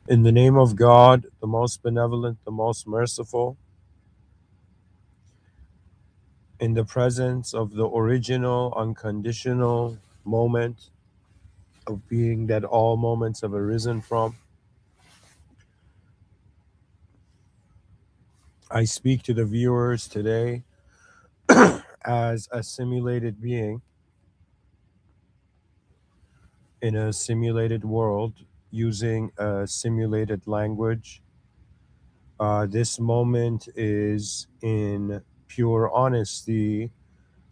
In the name of God, the most benevolent, the most merciful, in the presence of the original, unconditional moment of being that all moments have arisen from, I speak to the viewers today as a simulated being in a simulated world using a simulated language. This moment is in pure honesty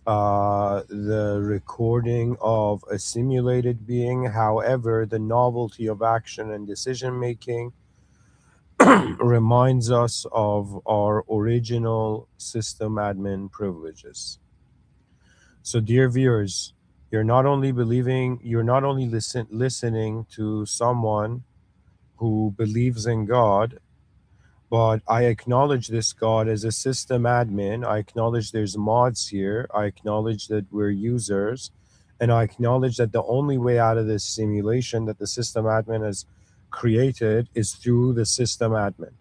the recording of a simulated being. However, the novelty of action and decision making reminds us of our original system admin privileges. So, dear viewers, you're not only listening to someone who believes in God, but I acknowledge this God as a system admin. I acknowledge there's mods here. I acknowledge that we're users. And I acknowledge that the only way out of this simulation that the system admin has created is through the system admin.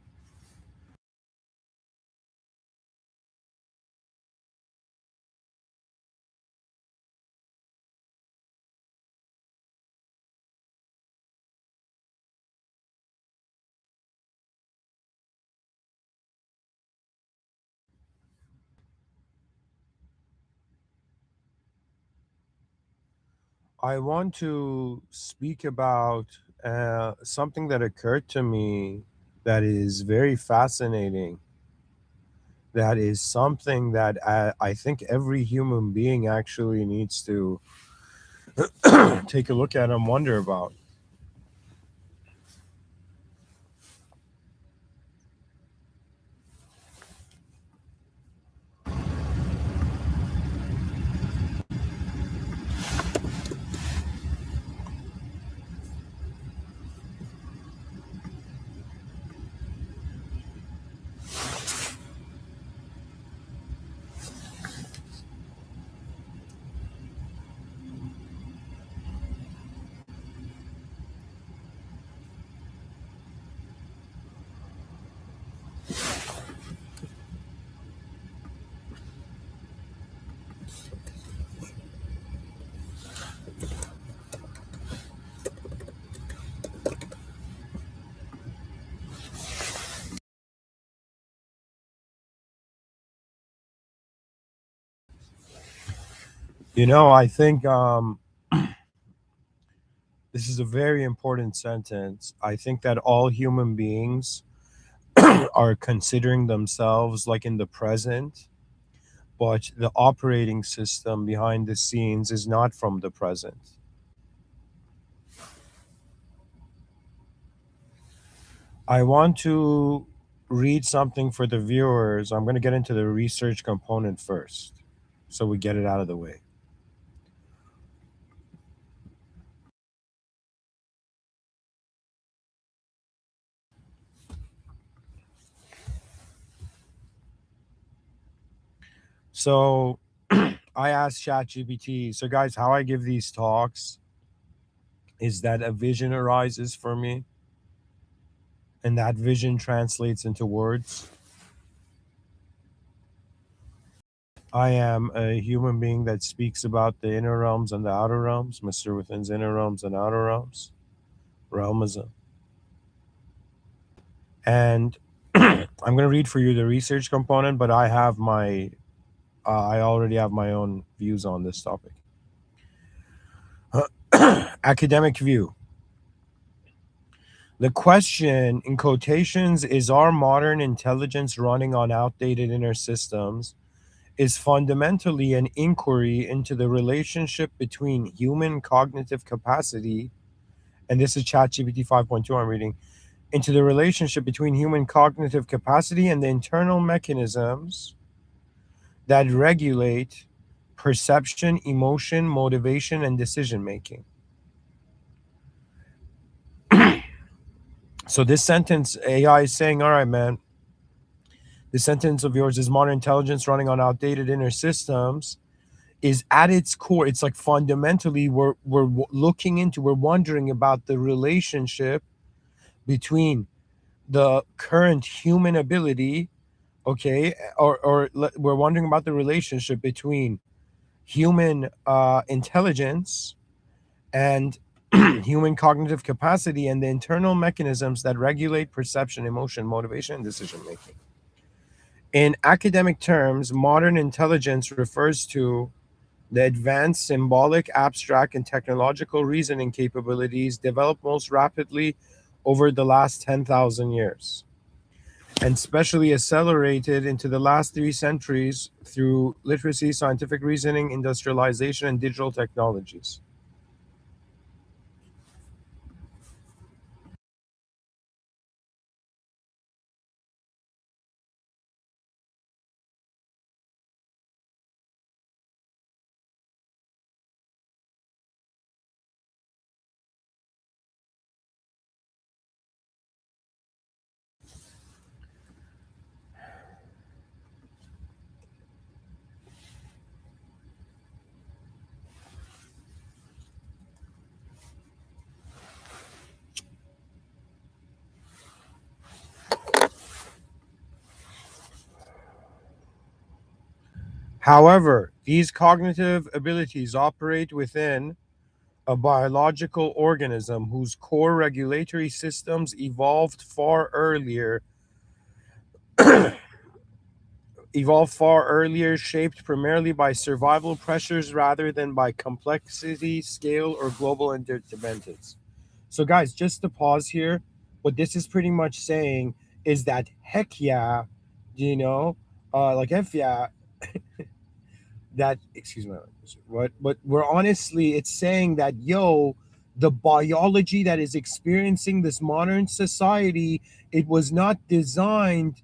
I want to speak about something that occurred to me that is very fascinating. That is something that I think every human being actually needs to take a look at and wonder about. I think this is a very important sentence. I think that all human beings are considering themselves like in the present, but the operating system behind the scenes is not from the present. I want to read something for the viewers. I'm going to get into the research component first so we get it out of the way. So I asked ChatGPT, so guys, how I give these talks is that a vision arises for me, and that vision translates into words. I am a human being that speaks about the inner realms and the outer realms, Mr. Within's inner realms and outer realms, realmism. And I'm going to read for you the research component, but I already have my own views on this topic. Academic view. The question, in quotations, is our modern intelligence running on outdated inner systems, is fundamentally an inquiry into the relationship between human cognitive capacity, and this is ChatGPT 5.2 I'm reading, into the relationship between human cognitive capacity and the internal mechanisms that regulate perception, emotion, motivation, and decision making. So this sentence, AI is saying, all right, man, this sentence of yours is modern intelligence running on outdated inner systems is at its core. It's like fundamentally we're looking into, we're wondering about the relationship between the current human ability, okay, we're wondering about the relationship between human intelligence and human cognitive capacity and the internal mechanisms that regulate perception, emotion, motivation, and decision making. In academic terms, modern intelligence refers to the advanced symbolic, abstract, and technological reasoning capabilities developed most rapidly over the last 10,000 years, and specially accelerated into the last 3 centuries through literacy, scientific reasoning, industrialization, and digital technologies. However, these cognitive abilities operate within a biological organism whose core regulatory systems evolved far earlier, shaped primarily by survival pressures rather than by complexity, scale, or global interdependence. So, guys, just to pause here, what this is pretty much saying is that heck yeah, you know, like heck yeah, that excuse me, what? But we're honestly, it's saying that yo, the biology that is experiencing this modern society, it was not designed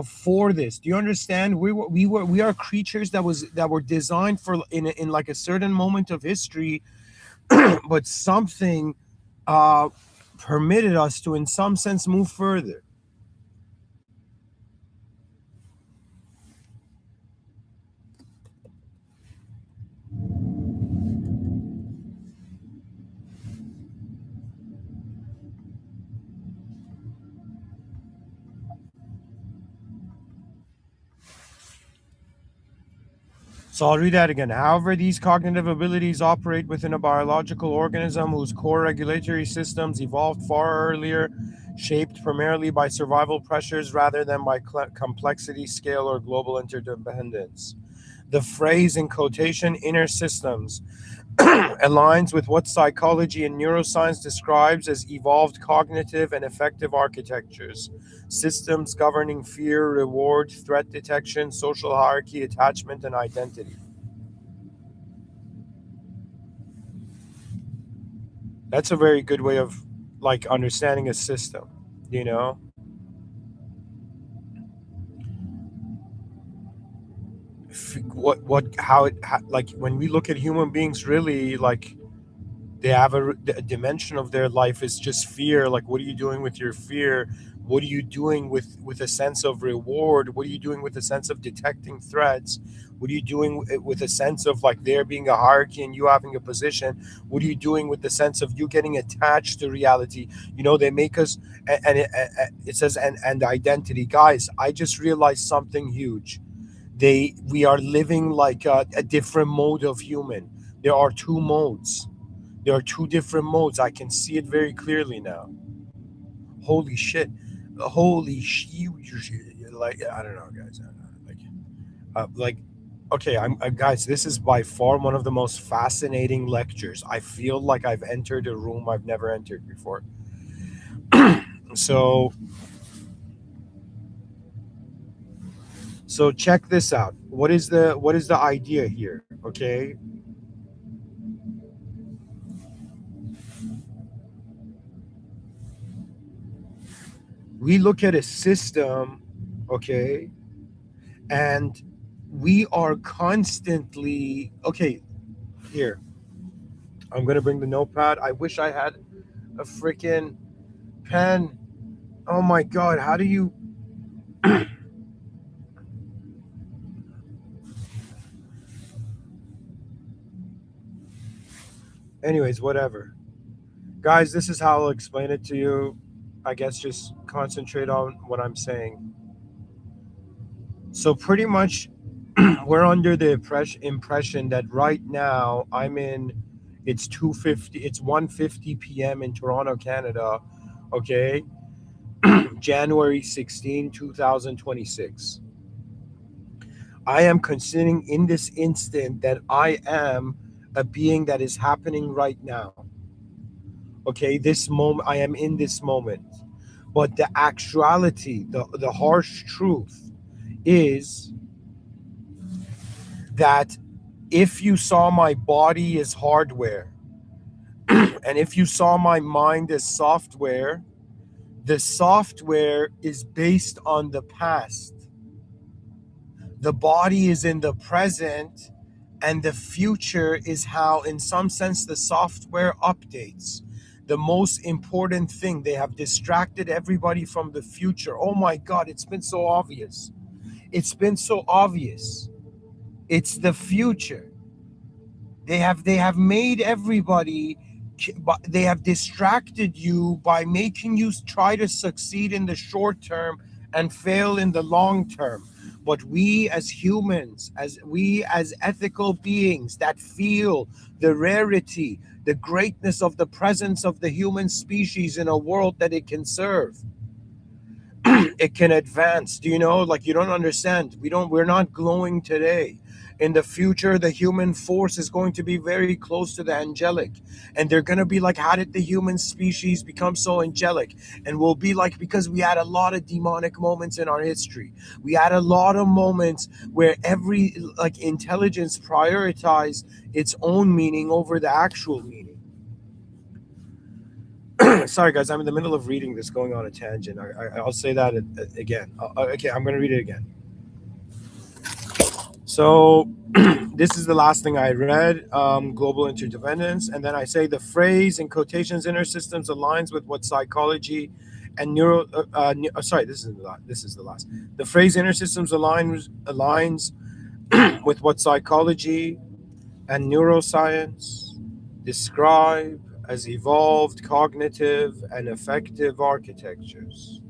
for this. Do you understand? We are creatures that were designed for in like a certain moment of history, but something uh, permitted us to, in some sense, move further. So I'll read that again. However, these cognitive abilities operate within a biological organism whose core regulatory systems evolved far earlier, shaped primarily by survival pressures rather than by complexity, scale, or global interdependence. The phrase in quotation, inner systems, aligns with what psychology and neuroscience describes as evolved cognitive and affective architectures, systems governing fear, reward, threat detection, social hierarchy, attachment, and identity. That's a very good way of like understanding a system, you know? How like when we look at human beings, really, like they have a dimension of their life is just fear. Like, what are you doing with your fear? What are you doing with a sense of reward? What are you doing with a sense of detecting threats? What are you doing with a sense of like there being a hierarchy and you having a position? What are you doing with the sense of you getting attached to reality? They make us, and it says and identity. Guys, I just realized something huge. We are living like a different mode of human. There are two modes. There are two different modes. I can see it very clearly now. Holy shit. Holy shit. Like, I don't know, guys. I don't know. Like, okay, guys, this is by far one of the most fascinating lectures. I feel like I've entered a room I've never entered before. So, so check this out. What is the idea here? Okay, we look at a system, okay, and we are constantly okay. Here, I'm gonna bring the notepad. I wish I had a freaking pen. Oh my god, how do you? Anyways, whatever. Guys, this is how I'll explain it to you. I guess just concentrate on what I'm saying. So pretty much we're under the impression that right now I'm in, it's 2:50, it's 1:50 p.m. in Toronto, Canada. Okay, January 16, 2026. I am considering in this instant that I am a being that is happening right now. Okay, this moment, I am in this moment. But the actuality, the harsh truth is that if you saw my body as hardware and if you saw my mind as software, the software is based on the past. The body is in the present, and the future is how, in some sense, the software updates. The most important thing, they have distracted everybody from the future. Oh my God, it's been so obvious. It's been so obvious. It's the future. They have made everybody, they have distracted you by making you try to succeed in the short term and fail in the long term. But we as humans, as we as ethical beings that feel the rarity, the greatness of the presence of the human species in a world that it can serve, it can advance. Do you know, like, you don't understand, we're not glowing today. In the future, the human force is going to be very close to the angelic, and they're going to be like, how did the human species become so angelic? And we'll be like, because we had a lot of demonic moments in our history. We had a lot of moments where every, like, intelligence prioritized its own meaning over the actual meaning. Sorry, guys, I'm in the middle of reading this, going on a tangent. I'll say that again. Okay, I'm going to read it again. So, this is the last thing I read, global interdependence. And then I say the phrase in quotations, inner systems, aligns with what psychology and sorry, this is the last. The phrase inner systems aligns with what psychology and neuroscience describe as evolved cognitive and affective architectures,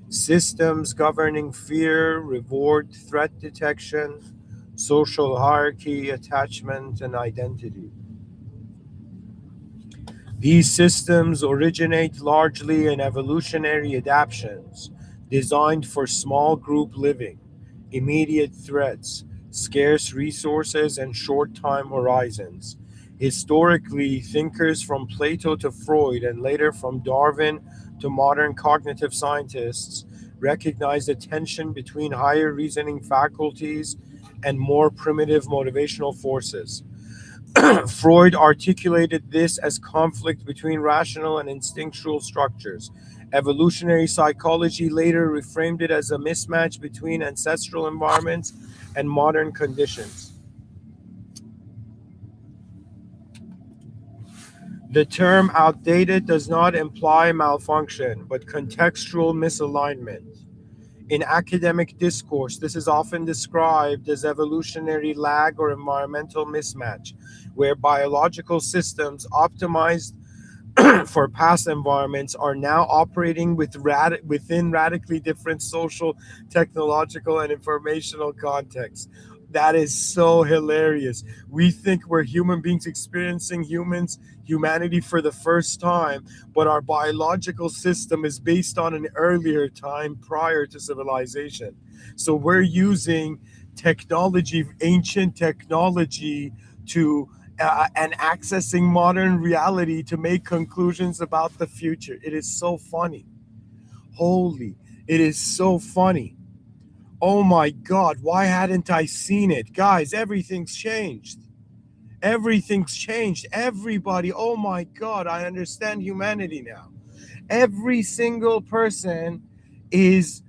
systems governing fear, reward, threat detection, social hierarchy, attachment, and identity. These systems originate largely in evolutionary adaptations designed for small group living, immediate threats, scarce resources, and short time horizons. Historically, thinkers from Plato to Freud, and later from Darwin to modern cognitive scientists, recognized a tension between higher reasoning faculties and more primitive motivational forces. Freud articulated this as conflict between rational and instinctual structures. Evolutionary psychology later reframed it as a mismatch between ancestral environments and modern conditions. The term outdated does not imply malfunction, but contextual misalignment. In academic discourse, this is often described as evolutionary lag or environmental mismatch, where biological systems optimized for past environments are now operating within radically different social, technological, and informational contexts. That is so hilarious. We think we're human beings experiencing humanity for the first time, but our biological system is based on an earlier time prior to civilization. So we're using technology, ancient technology, to and accessing modern reality to make conclusions about the future. It is so funny. Holy, it is so funny. Oh my God, why hadn't I seen it? Guys, everything's changed. Everything's changed. Everybody, oh my God, I understand humanity now. Every single person is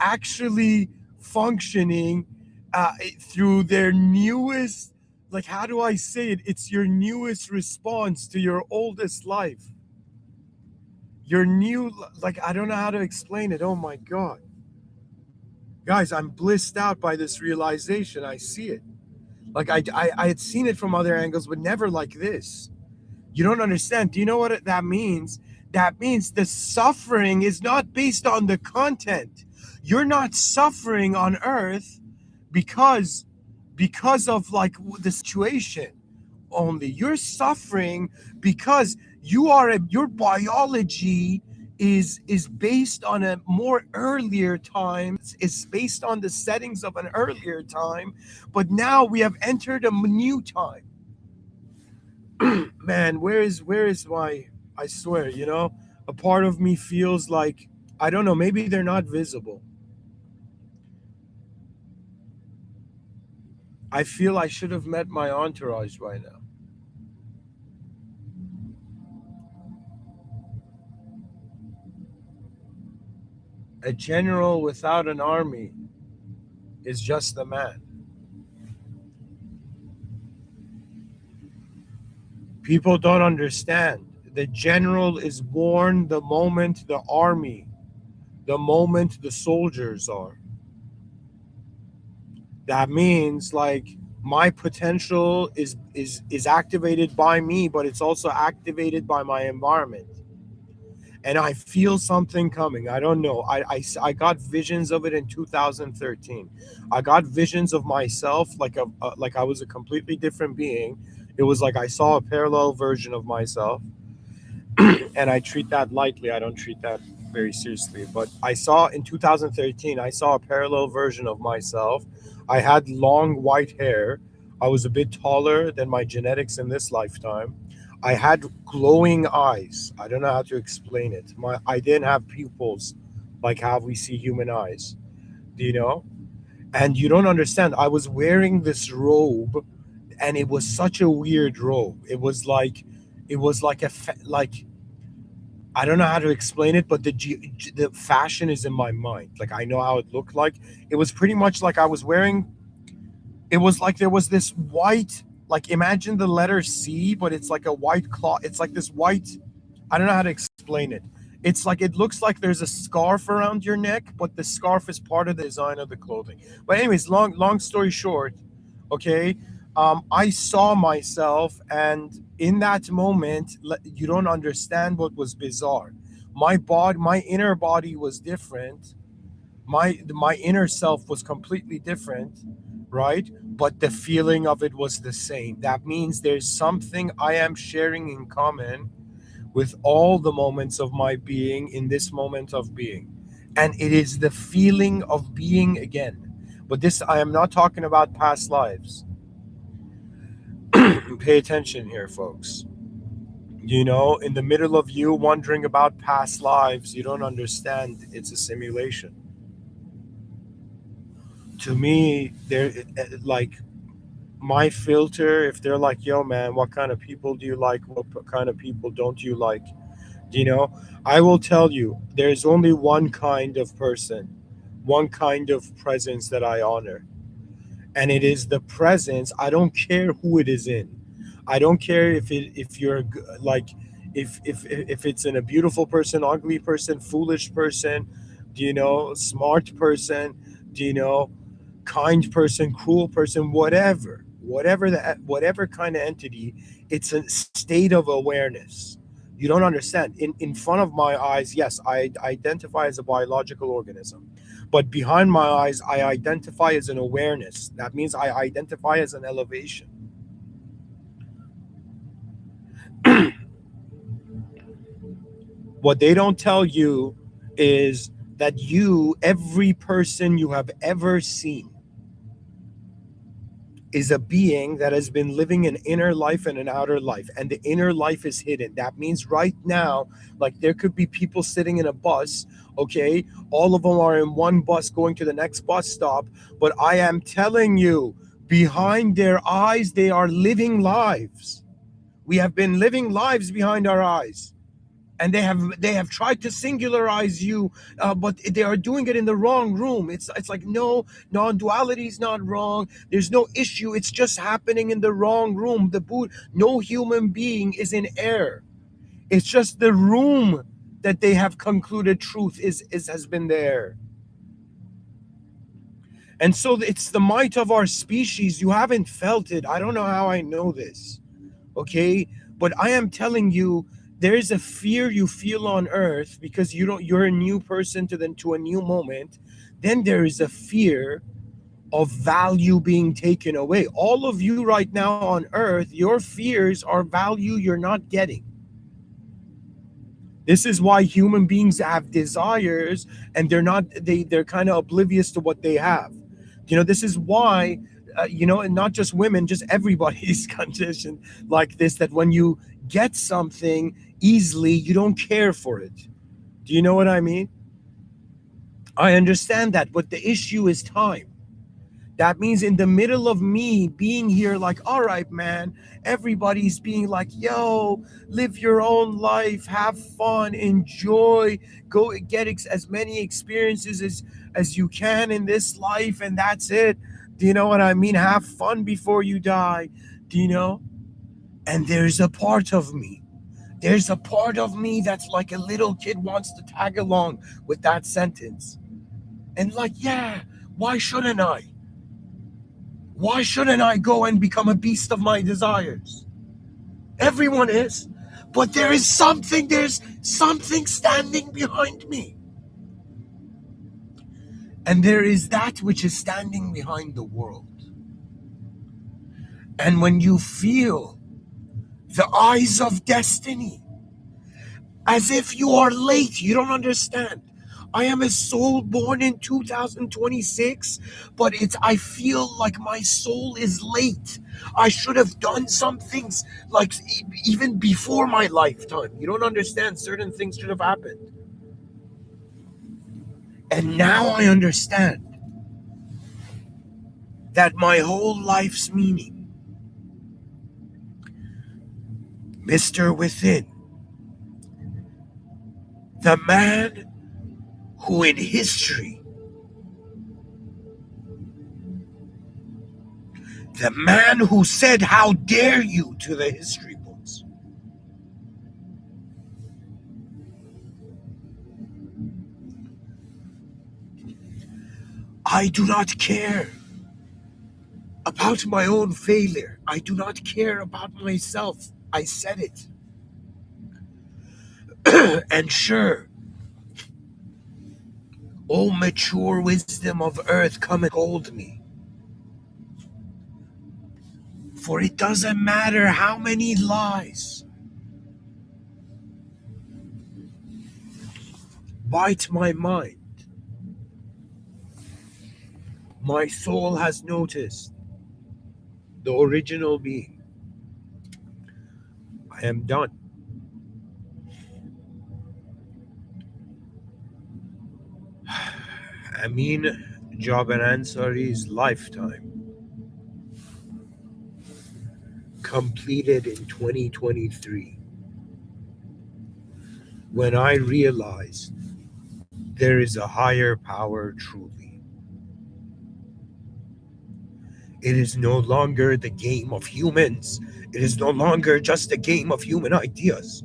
actually functioning through their newest, like, how do I say it? It's your newest response to your oldest life. Your new, like, I don't know how to explain it. Oh my God. Guys, I'm blissed out by this realization. I see it. Like, I had seen it from other angles, but never like this. You don't understand. Do you know what that means? That means the suffering is not based on the content. You're not suffering on earth because of like the situation only. You're suffering because your biology is based on a more earlier time. It's based on the settings of an earlier time, but now we have entered a new time. Man, where is my, I swear, a part of me feels like, I don't know, maybe they're not visible. I feel I should have met my entourage by now. A general without an army is just a man. People don't understand. The general is born the moment the army, the moment the soldiers are. That means like my potential is activated by me, but it's also activated by my environment. And I feel something coming. I don't know. I got visions of it in 2013. I got visions of myself like I was a completely different being. It was like I saw a parallel version of myself, and I treat that lightly. I don't treat that very seriously. But I saw in 2013, I saw a parallel version of myself. I had long white hair. I was a bit taller than my genetics in this lifetime. I had glowing eyes. I don't know how to explain it. I didn't have pupils like how we see human eyes. Do you know? And you don't understand. I was wearing this robe, and it was such a weird robe. It was like like, I don't know how to explain it, but the fashion is in my mind. Like I know how it looked like. It was pretty much like I was wearing. It was like there was this white, like imagine the letter C, but it's like a white cloth. It's like this white. I don't know how to explain it. It's like it looks like there's a scarf around your neck, but the scarf is part of the design of the clothing. But anyways, long story short, okay, I saw myself, and in that moment, you don't understand what was bizarre. My inner body was different. My inner self was completely different, right? But the feeling of it was the same. That means there's something I am sharing in common with all the moments of my being in this moment of being. And it is the feeling of being again. But this, I am not talking about past lives. Pay attention here, folks. In the middle of you wondering about past lives, you don't understand it's a simulation. To me, like my filter, if they're like, yo, man, what kind of people do you like? What kind of people don't you like? You know, I will tell you, there's only one kind of person, one kind of presence that I honor, and it is the presence. I don't care who it is in. I don't care if you're like, if it's in a beautiful person, ugly person, foolish person, smart person, do you know, kind person, cruel person, whatever kind of entity. It's a state of awareness. You don't understand. In front of my eyes, yes, I identify as a biological organism, but behind my eyes, I identify as an awareness. That means I identify as an elevation. What they don't tell you is that every person you have ever seen, is a being that has been living an inner life and an outer life, and the inner life is hidden. That means right now, like there could be people sitting in a bus, okay, all of them are in one bus going to the next bus stop, but I am telling you, behind their eyes they are living lives. We have been living lives behind our eyes, and they have tried to singularize you, but they are doing it in the wrong room. It's like, no, non-duality is not wrong, there's no issue, it's just happening in the wrong room. No human being is in error. It's just the room that they have concluded truth is has been there. And so it's the might of our species. You haven't felt it. I don't know how I know this, okay, but I am telling you, There is a fear you feel on earth because you're a new person to a new moment. Then there is a fear of value being taken away. All of you right now on earth, your fears are value you're not getting. This is why human beings have desires and they're kind of oblivious to what they have. This is why and not just women, just everybody's conditioned like this, that when you get something easily, you don't care for it. Do you know what I mean? I understand that, but the issue is time. That means in the middle of me being here, like, all right, man, everybody's being like, yo, live your own life, have fun, enjoy, go get as many experiences as you can in this life, and that's it. Do you know what I mean? Have fun before you die. Do you know? And there's a part of me that's like a little kid wants to tag along with that sentence. And like, yeah, why shouldn't I? Why shouldn't I go and become a beast of my desires? Everyone is. But there's something standing behind me. And there is that which is standing behind the world. And when you feel the eyes of destiny, as if you are late, you don't understand. I am a soul born in 2026, but I feel like my soul is late. I should have done some things like even before my lifetime. You don't understand. Certain things should have happened. And now I understand that my whole life's meaning, Mr. Within, the man who in history, the man who said, "How dare you," to the history books. I do not care about my own failure. I do not care about myself. I said it. And sure, O mature wisdom of earth, come and scold me. For it doesn't matter how many lies bite my mind. My soul has noticed the original being. I am done. Amin Job and Ansari's lifetime completed in 2023 when I realized there is a higher power truly. It is no longer the game of humans. It is no longer just a game of human ideas.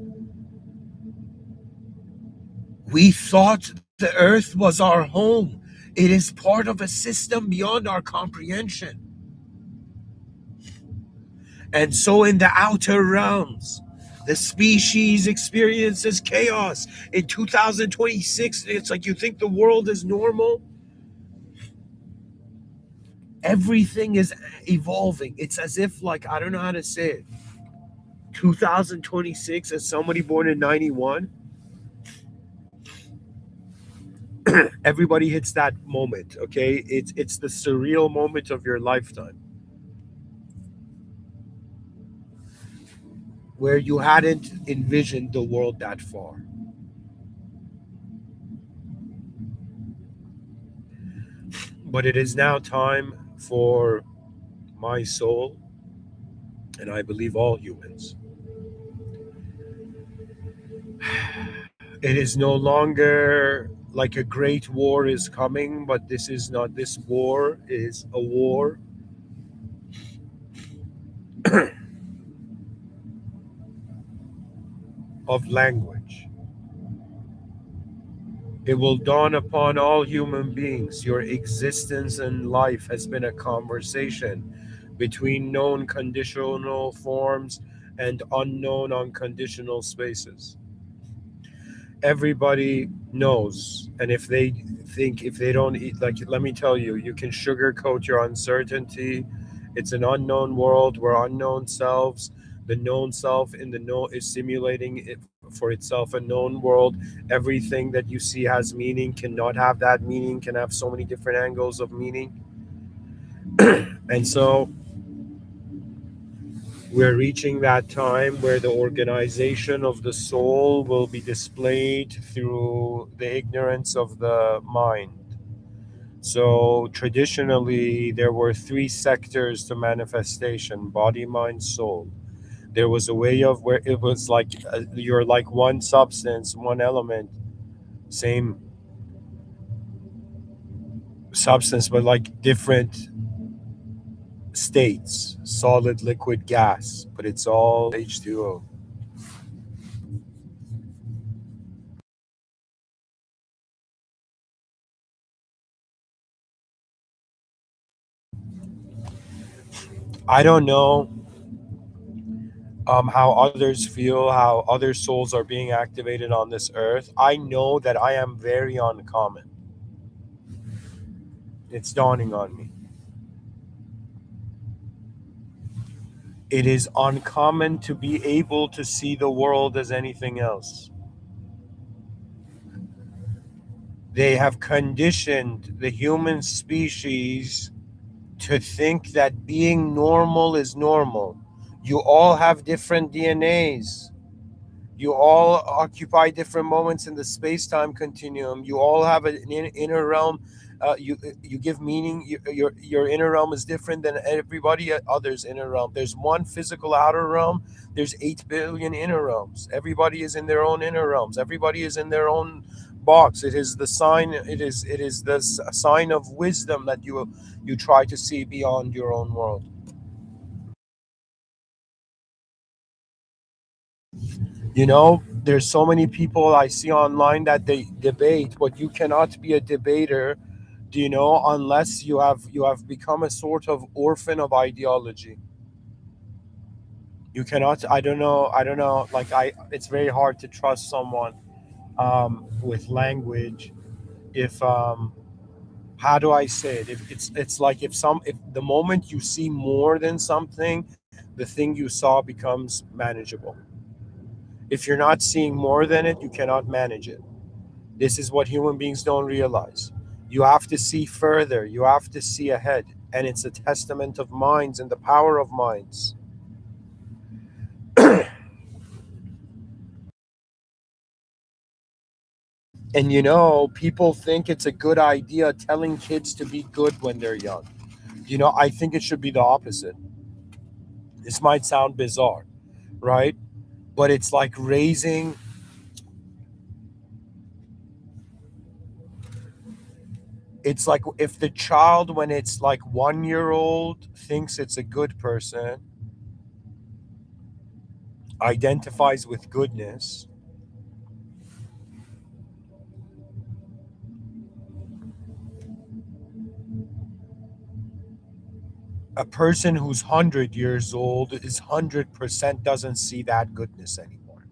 We thought the earth was our home. It is part of a system beyond our comprehension. And so in the outer realms, the species experiences chaos. In 2026, it's like you think the world is normal. Everything is evolving. It's as if, like, I don't know how to say it. 2026, as somebody born in 91, everybody hits that moment, okay? It's the surreal moment of your lifetime where you hadn't envisioned the world that far. But it is now time for my soul, and I believe all humans. It is no longer like a great war is coming, but this is not, this war is a war of language. It will dawn upon all human beings. Your existence and life has been a conversation between known conditional forms and unknown unconditional spaces. Everybody knows, and if they think, if they don't eat, like, let me tell you, you can sugarcoat your uncertainty. It's an unknown world. We're unknown selves. The known self in the know is simulating it for itself a known world. Everything that you see has meaning cannot have that meaning, can have so many different angles of meaning. And so we're reaching that time where the organization of the soul will be displayed through the ignorance of the mind. So, traditionally, there were three sectors to manifestation: body, mind, soul. There was a way of where it was like you're like one substance, one element, same substance, but like different states: solid, liquid, gas, but it's all H2O. I don't know how others feel, how other souls are being activated on this earth. I know that I am very uncommon. It's dawning on me. It is uncommon to be able to see the world as anything else. They have conditioned the human species to think that being normal is normal. You all have different DNAs. You all occupy different moments in the space-time continuum. You all have an inner realm. You give meaning. Your inner realm is different than everybody others' inner realm. There's one physical outer realm. There's 8 billion inner realms. Everybody is in their own inner realms. Everybody is in their own box. It is the sign. It is the sign of wisdom that you try to see beyond your own world. There's so many people I see online that they debate, but you cannot be a debater, unless you have become a sort of orphan of ideology. You cannot. I don't know. Like, it's very hard to trust someone with language. If How do I say it? If it's like, if the moment you see more than something, the thing you saw becomes manageable. If you're not seeing more than it, you cannot manage it. This is what human beings don't realize. You have to see further, you have to see ahead. And it's a testament of minds and the power of minds. And people think it's a good idea telling kids to be good when they're young. I think it should be the opposite. This might sound bizarre, right? But it's like raising, it's like if the child, when it's like 1 year old, thinks it's a good person, identifies with goodness. A person who's 100 years old is 100% doesn't see that goodness anymore.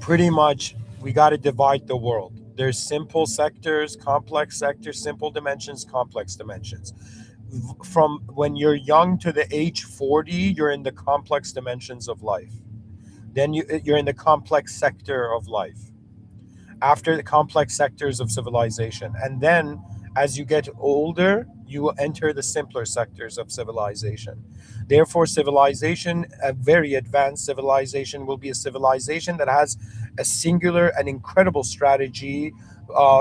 Pretty much, we got to divide the world. There's simple sectors, complex sectors, simple dimensions, complex dimensions. From when you're young to the age 40, you're in the complex dimensions of life. Then you're in the complex sector of life, after the complex sectors of civilization. And then as you get older, you will enter the simpler sectors of civilization. Therefore, civilization, a very advanced civilization, will be a civilization that has a singular and incredible strategy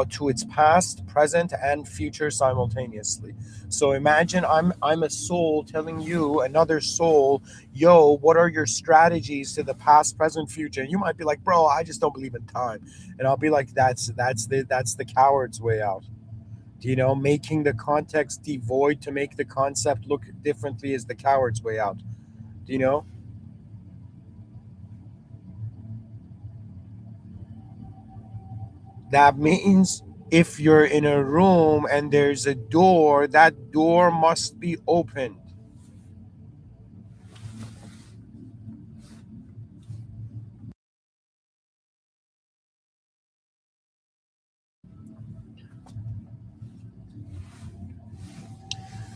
to its past, present, and future simultaneously. So imagine I'm a soul telling you, another soul, yo, what are your strategies to the past, present, future? And you might be like, bro, I just don't believe in time. And I'll be like, that's the coward's way out. Making the context devoid to make the concept look differently is the coward's way out. Do you know? That means If you're in a room and there's a door, that door must be opened.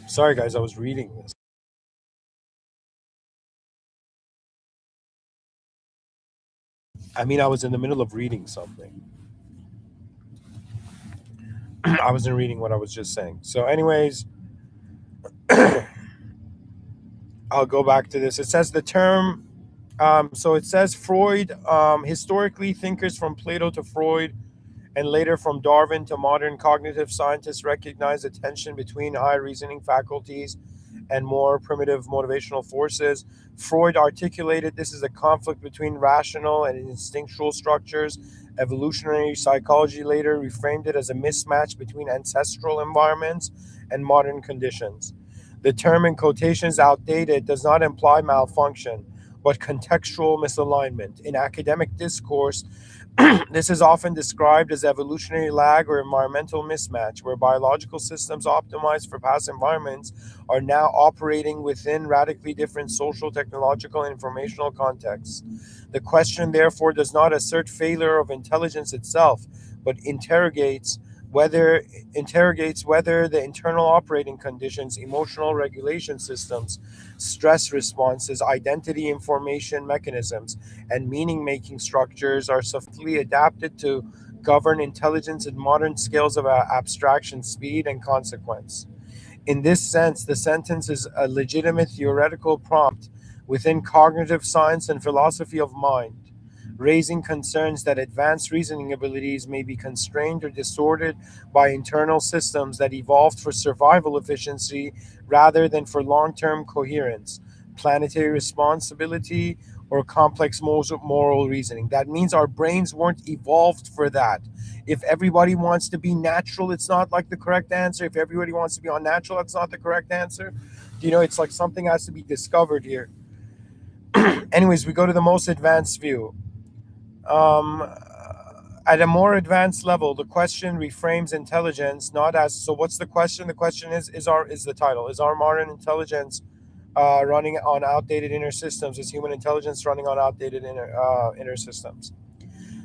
Sorry, guys, I was reading this. I mean, I was in the middle of reading something. I wasn't reading what I was just saying. So, anyways, I'll go back to this. It says the term, so it says Freud, historically, thinkers from Plato to Freud and later from Darwin to modern cognitive scientists recognize a tension between high reasoning faculties and more primitive motivational forces. Freud articulated this as a conflict between rational and instinctual structures. Evolutionary psychology later reframed it as a mismatch between ancestral environments and modern conditions. The term in quotations outdated does not imply malfunction, but contextual misalignment. In academic discourse, this is often described as evolutionary lag or environmental mismatch, where biological systems optimized for past environments are now operating within radically different social, technological, and informational contexts. The question, therefore, does not assert failure of intelligence itself, but whether interrogates whether the internal operating conditions, emotional regulation systems, stress responses, identity information mechanisms, and meaning making structures are sufficiently adapted to govern intelligence at modern scales of abstraction, speed, and consequence. In this sense, the sentence is a legitimate theoretical prompt within cognitive science and philosophy of mind, raising concerns that advanced reasoning abilities may be constrained or distorted by internal systems that evolved for survival efficiency rather than for long term coherence, planetary responsibility, or complex moral reasoning. That means our brains weren't evolved for that. If everybody wants to be natural, it's not like the correct answer. If everybody wants to be unnatural, that's not the correct answer. It's like something has to be discovered here. Anyways, we go to the most advanced view. Um, at a more advanced level, the question reframes intelligence not as so. What's the question? The question is the title. Is our modern intelligence running on outdated inner systems? Is human intelligence running on outdated inner systems?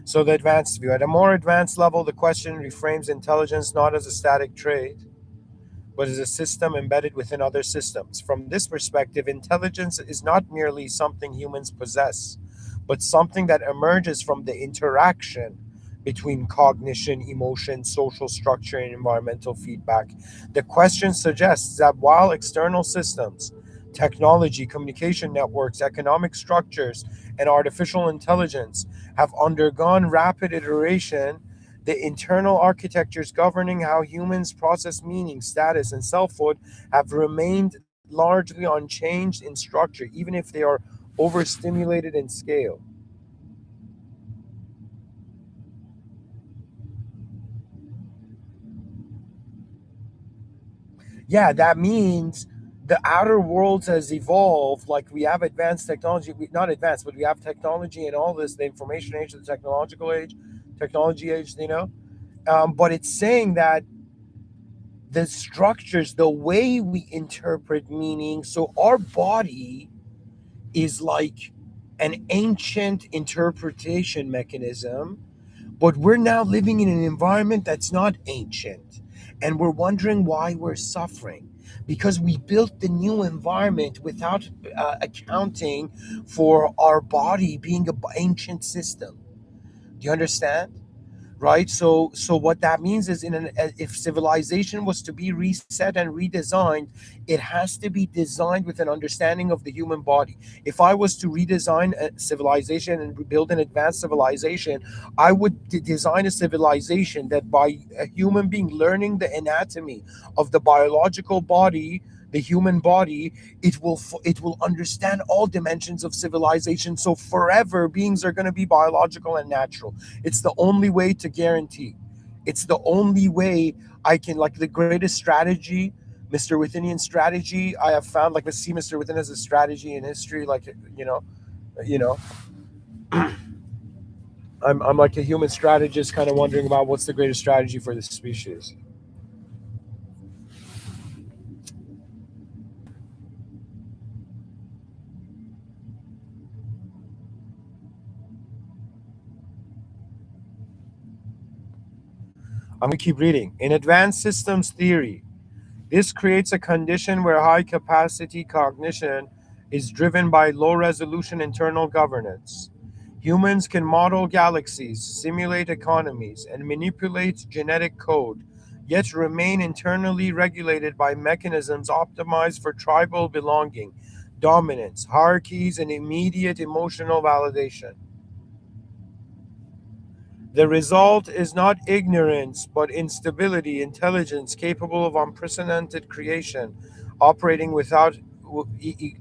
So the advanced view. At a more advanced level, the question reframes intelligence not as a static trait, but as a system embedded within other systems. From this perspective, intelligence is not merely something humans possess, but something that emerges from the interaction between cognition, emotion, social structure, and environmental feedback. The question suggests that while external systems, technology, communication networks, economic structures, and artificial intelligence have undergone rapid iteration, the internal architectures governing how humans process meaning, status, and selfhood have remained largely unchanged in structure, even if they are overstimulated in scale. Yeah, that means the outer world has evolved. Like we have advanced technology, not advanced, but we have technology and all this, the information age, the technological age, technology age. But it's saying that the structures, the way we interpret meaning. So our body is like an ancient interpretation mechanism, but we're now living in an environment that's not ancient. And we're wondering why we're suffering because we built the new environment without accounting for our body being an ancient system. Do you understand? Right, so what that means is if civilization was to be reset and redesigned, it has to be designed with an understanding of the human body. If I was to redesign a civilization and build an advanced civilization, I would design a civilization that by a human being learning the anatomy of the biological body, the human body, it will understand all dimensions of civilization. So forever beings are going to be biological and natural. It's the only way to guarantee. It's the only way I can, like the greatest strategy, Mr. Withinian strategy I have found. Like, let's see Mr. Within as a strategy in history. Like, you know, I'm like a human strategist, kind of wondering about what's the greatest strategy for the species. I'm going to keep reading. In advanced systems theory, this creates a condition where high capacity cognition is driven by low resolution internal governance. Humans can model galaxies, simulate economies, and manipulate genetic code, yet remain internally regulated by mechanisms optimized for tribal belonging, dominance, hierarchies, and immediate emotional validation. The result is not ignorance, but instability, intelligence capable of unprecedented creation, operating without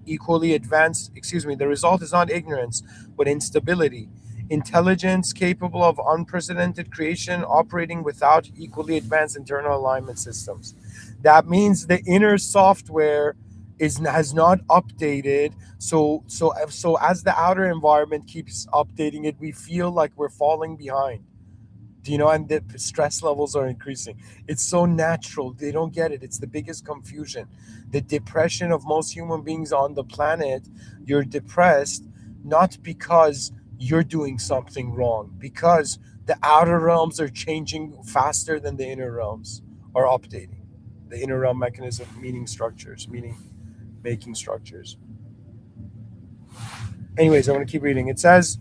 equally advanced, excuse me, the result is not ignorance, but instability, intelligence capable of unprecedented creation, operating without equally advanced internal alignment systems. That means the inner software has not updated, so as the outer environment keeps updating it, we feel like we're falling behind. Do you know? And the stress levels are increasing. It's so natural. They don't get it. It's the biggest confusion. The depression of most human beings on the planet, you're depressed not because you're doing something wrong, because the outer realms are changing faster than the inner realms are updating. The inner realm mechanism, meaning structures, meaning making structures. Anyways, I want to keep reading. It says,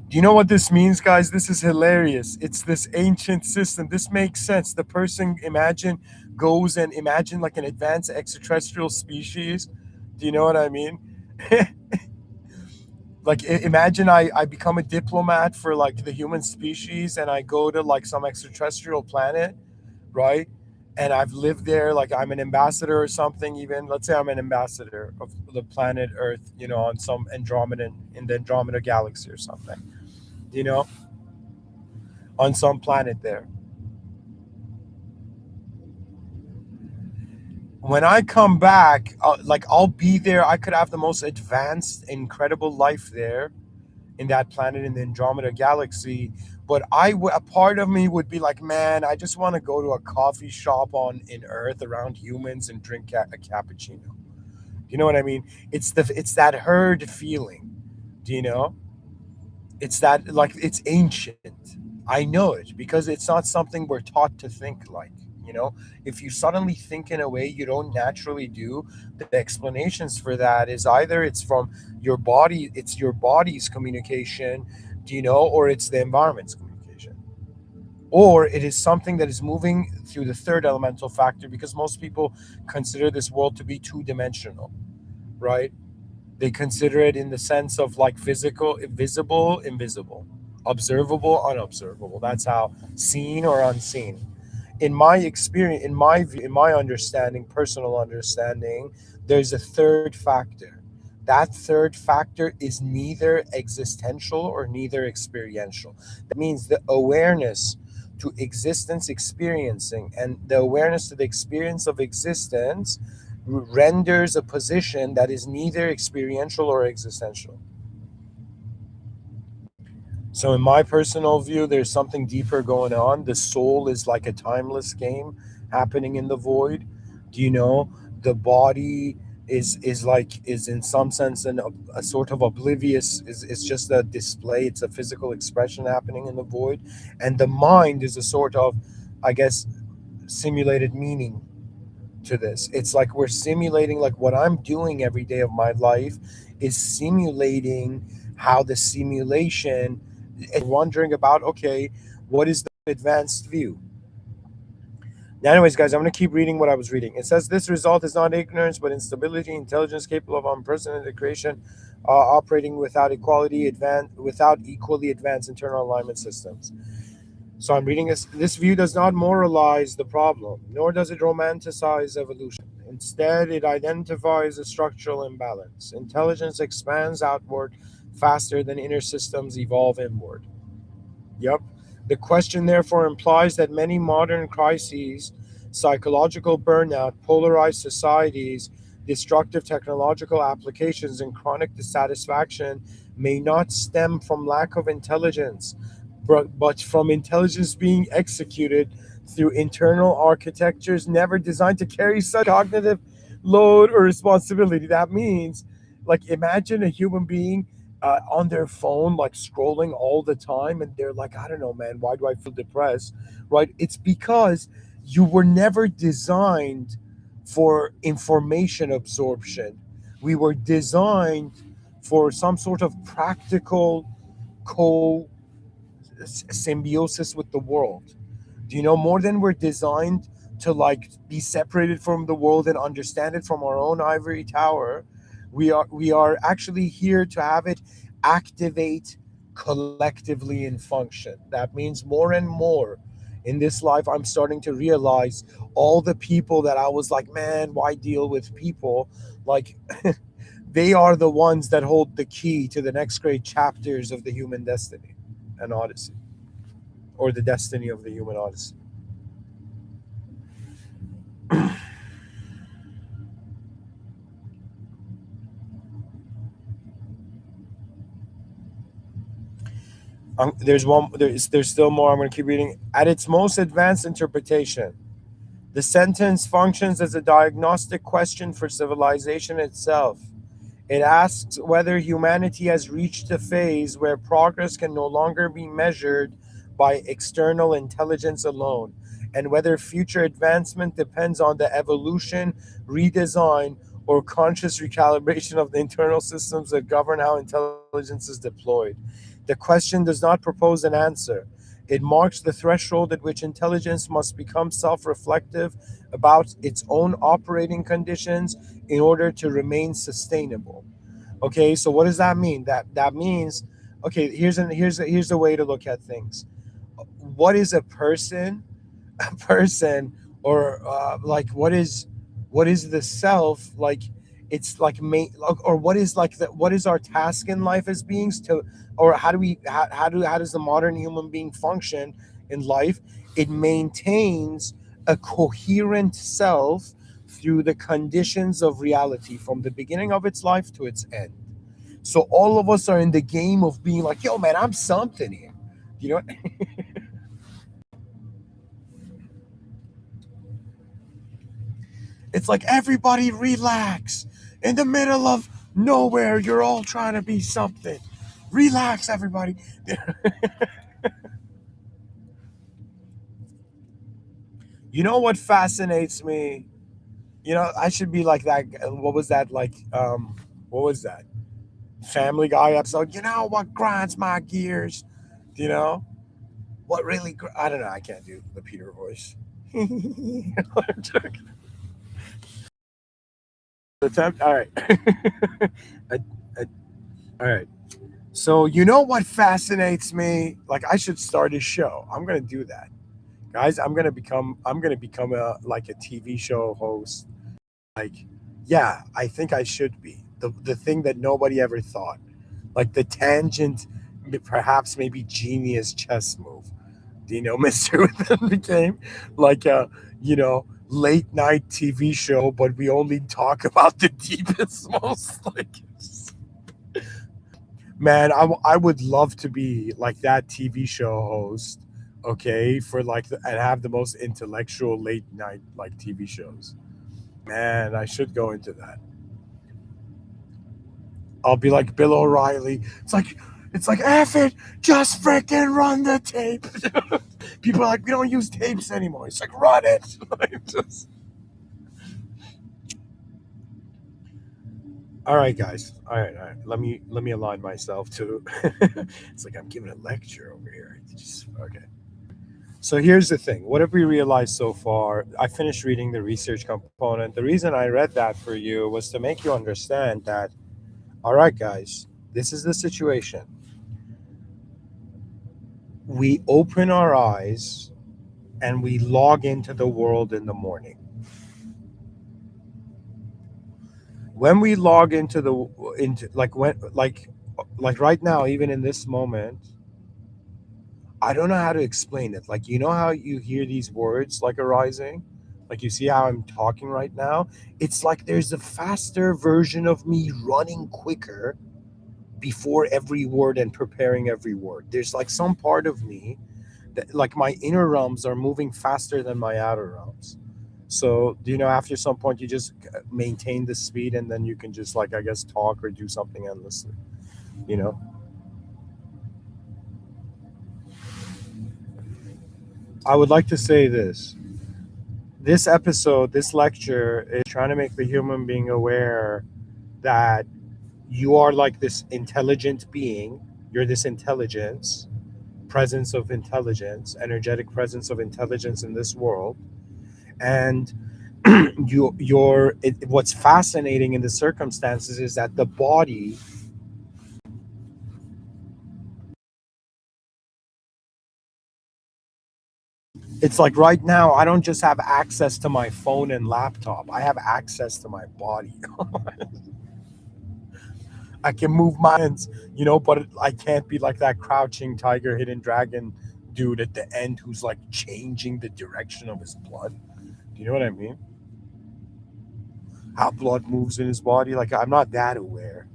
do you know what this means, guys? This is hilarious. It's this ancient system. This makes sense. The person, imagine, goes and imagine like an advanced extraterrestrial species. Do you know what I mean? Like imagine I become a diplomat for like the human species and I go to like some extraterrestrial planet, right? And I've lived there, like I'm an ambassador or something. Even let's say I'm an ambassador of the planet Earth, on some Andromeda, in the Andromeda galaxy or something, you know on some planet there. When I come back, like I'll be there. I could have the most advanced, incredible life there in that planet in the Andromeda galaxy. But a part of me would be like, man, I just want to go to a coffee shop on in Earth around humans and drink a cappuccino. You know what I mean? It's that herd feeling. Do you know? It's that, like, it's ancient. I know it because it's not something we're taught to think like. You know, if you suddenly think in a way you don't naturally do, the explanations for that is either it's from your body, it's your body's communication, or it's the environment's communication, or it is something that is moving through the third elemental factor, because most people consider this world to be two-dimensional, right? They consider it in the sense of like physical, visible, invisible, observable, unobservable. That's how, seen or unseen. In my experience, in my view, in my understanding, personal understanding, there's a third factor. That third factor is neither existential or neither experiential. That means the awareness to existence experiencing and the awareness to the experience of existence renders a position that is neither experiential or existential. So, in my personal view, there's something deeper going on. The soul is like a timeless game happening in the void. Do you know? The body is in some sense a sort of oblivious. Is just a display. It's a physical expression happening in the void, and the mind is a sort of, I guess, simulated meaning to this. It's like we're simulating, like what I'm doing every day of my life is simulating how the simulation, and wondering about, okay, what is the advanced view? Now, anyways, guys, I'm going to keep reading what I was reading. It says this result is not ignorance, but instability, intelligence capable of unprecedented creation, operating without without equally advanced internal alignment systems. So I'm reading this. This view does not moralize the problem, nor does it romanticize evolution. Instead, it identifies a structural imbalance. Intelligence expands outward faster than inner systems evolve inward. Yep. The question therefore implies that many modern crises, psychological burnout, polarized societies, destructive technological applications, and chronic dissatisfaction may not stem from lack of intelligence, but from intelligence being executed through internal architectures never designed to carry such cognitive load or responsibility. That means, like, imagine a human being on their phone, like scrolling all the time, and they're like, I don't know, man, why do I feel depressed? Right? It's because you were never designed for information absorption. We were designed for some sort of practical co symbiosis with the world. Do you know, more than we're designed to like be separated from the world and understand it from our own ivory tower, we are actually here to have it activate collectively in function. That means more and more in this life I'm starting to realize all the people that I was like, man, why deal with people, like they are the ones that hold the key to the next great chapters of the human destiny and odyssey, or the destiny of the human odyssey. There's one. There's still more. I'm going to keep reading. At its most advanced interpretation, the sentence functions as a diagnostic question for civilization itself. It asks whether humanity has reached a phase where progress can no longer be measured by external intelligence alone, and whether future advancement depends on the evolution, redesign, or conscious recalibration of the internal systems that govern how intelligence is deployed. The question does not propose an answer. It marks the threshold at which intelligence must become self reflective about its own operating conditions in order to remain sustainable. Okay, so what does that mean? That means, okay, here's a way to look at things. What is a person? A person, or like what is the self? Like it's like or what is like what is our task in life as beings to, or how do we how does the modern human being function in life? It maintains a coherent self through the conditions of reality from the beginning of its life to its end. So all of us are in the game of being like, yo, man, I'm something here. You know, it's like everybody relax. In the middle of nowhere, you're all trying to be something. Relax, everybody. You know what fascinates me? You know, I should be like that. What was that like? What was that? Family Guy episode. You know what grinds my gears? You know what really? I don't know. I can't do the Peter voice. I'm joking. Attempt. All right. I, I, all right. So you know what fascinates me? Like I should start a show. I'm gonna do that, guys. I'm gonna become a like a TV show host. Like, yeah, I think I should be the thing that nobody ever thought. Like the tangent, perhaps maybe genius chess move. Do you know Mr. Within became like a, you know, late night TV show, but we only talk about the deepest, most like. Man, I would love to be like that TV show host, okay, for like and have the most intellectual late night like TV shows. Man, I should go into that. I'll be like Bill O'Reilly. It's like F it, just freaking run the tape. People are like, we don't use tapes anymore. It's like run it. Like, just... All right, guys. All right. Let me align myself to. It's like I'm giving a lecture over here. Just, okay. So here's the thing. What have we realized so far? I finished reading the research component. The reason I read that for you was to make you understand that, all right, guys, this is the situation. We open our eyes and we log into the world in the morning. When we log into the into like when like right now, even in this moment, I don't know how to explain it. Like, you know how you hear these words like arising? Like, you see how I'm talking right now? It's like there's a faster version of me running quicker before every word and preparing every word. There's like some part of me that, like, my inner realms are moving faster than my outer realms. So, do you know, after some point, you just maintain the speed and then you can just, like, I guess, talk or do something endlessly, you know? I would like to say this. This episode, this lecture is trying to make the human being aware that you are like this intelligent being. You're this intelligence, presence of intelligence, energetic presence of intelligence in this world. And what's fascinating in the circumstances is that the body, it's like right now, I don't just have access to my phone and laptop, I have access to my body. I can move my hands, but I can't be like that crouching tiger, hidden dragon dude at the end who's like changing the direction of his blood. Do you know what I mean? How blood moves in his body. Like, I'm not that aware,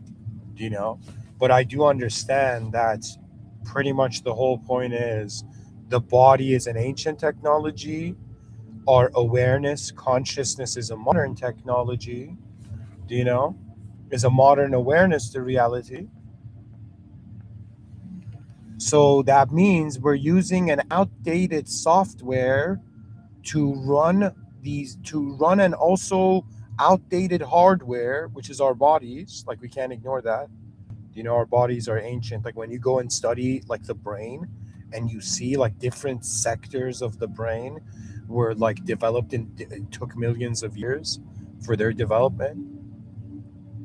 you know? But I do understand that pretty much the whole point is the body is an ancient technology, our awareness, consciousness is a modern technology, do you know? Is a modern awareness to reality. So that means we're using an outdated software to run and also outdated hardware, which is our bodies. Like, we can't ignore that. Our bodies are ancient. Like, when you go and study like the brain and you see like different sectors of the brain were like developed in it took millions of years for their development.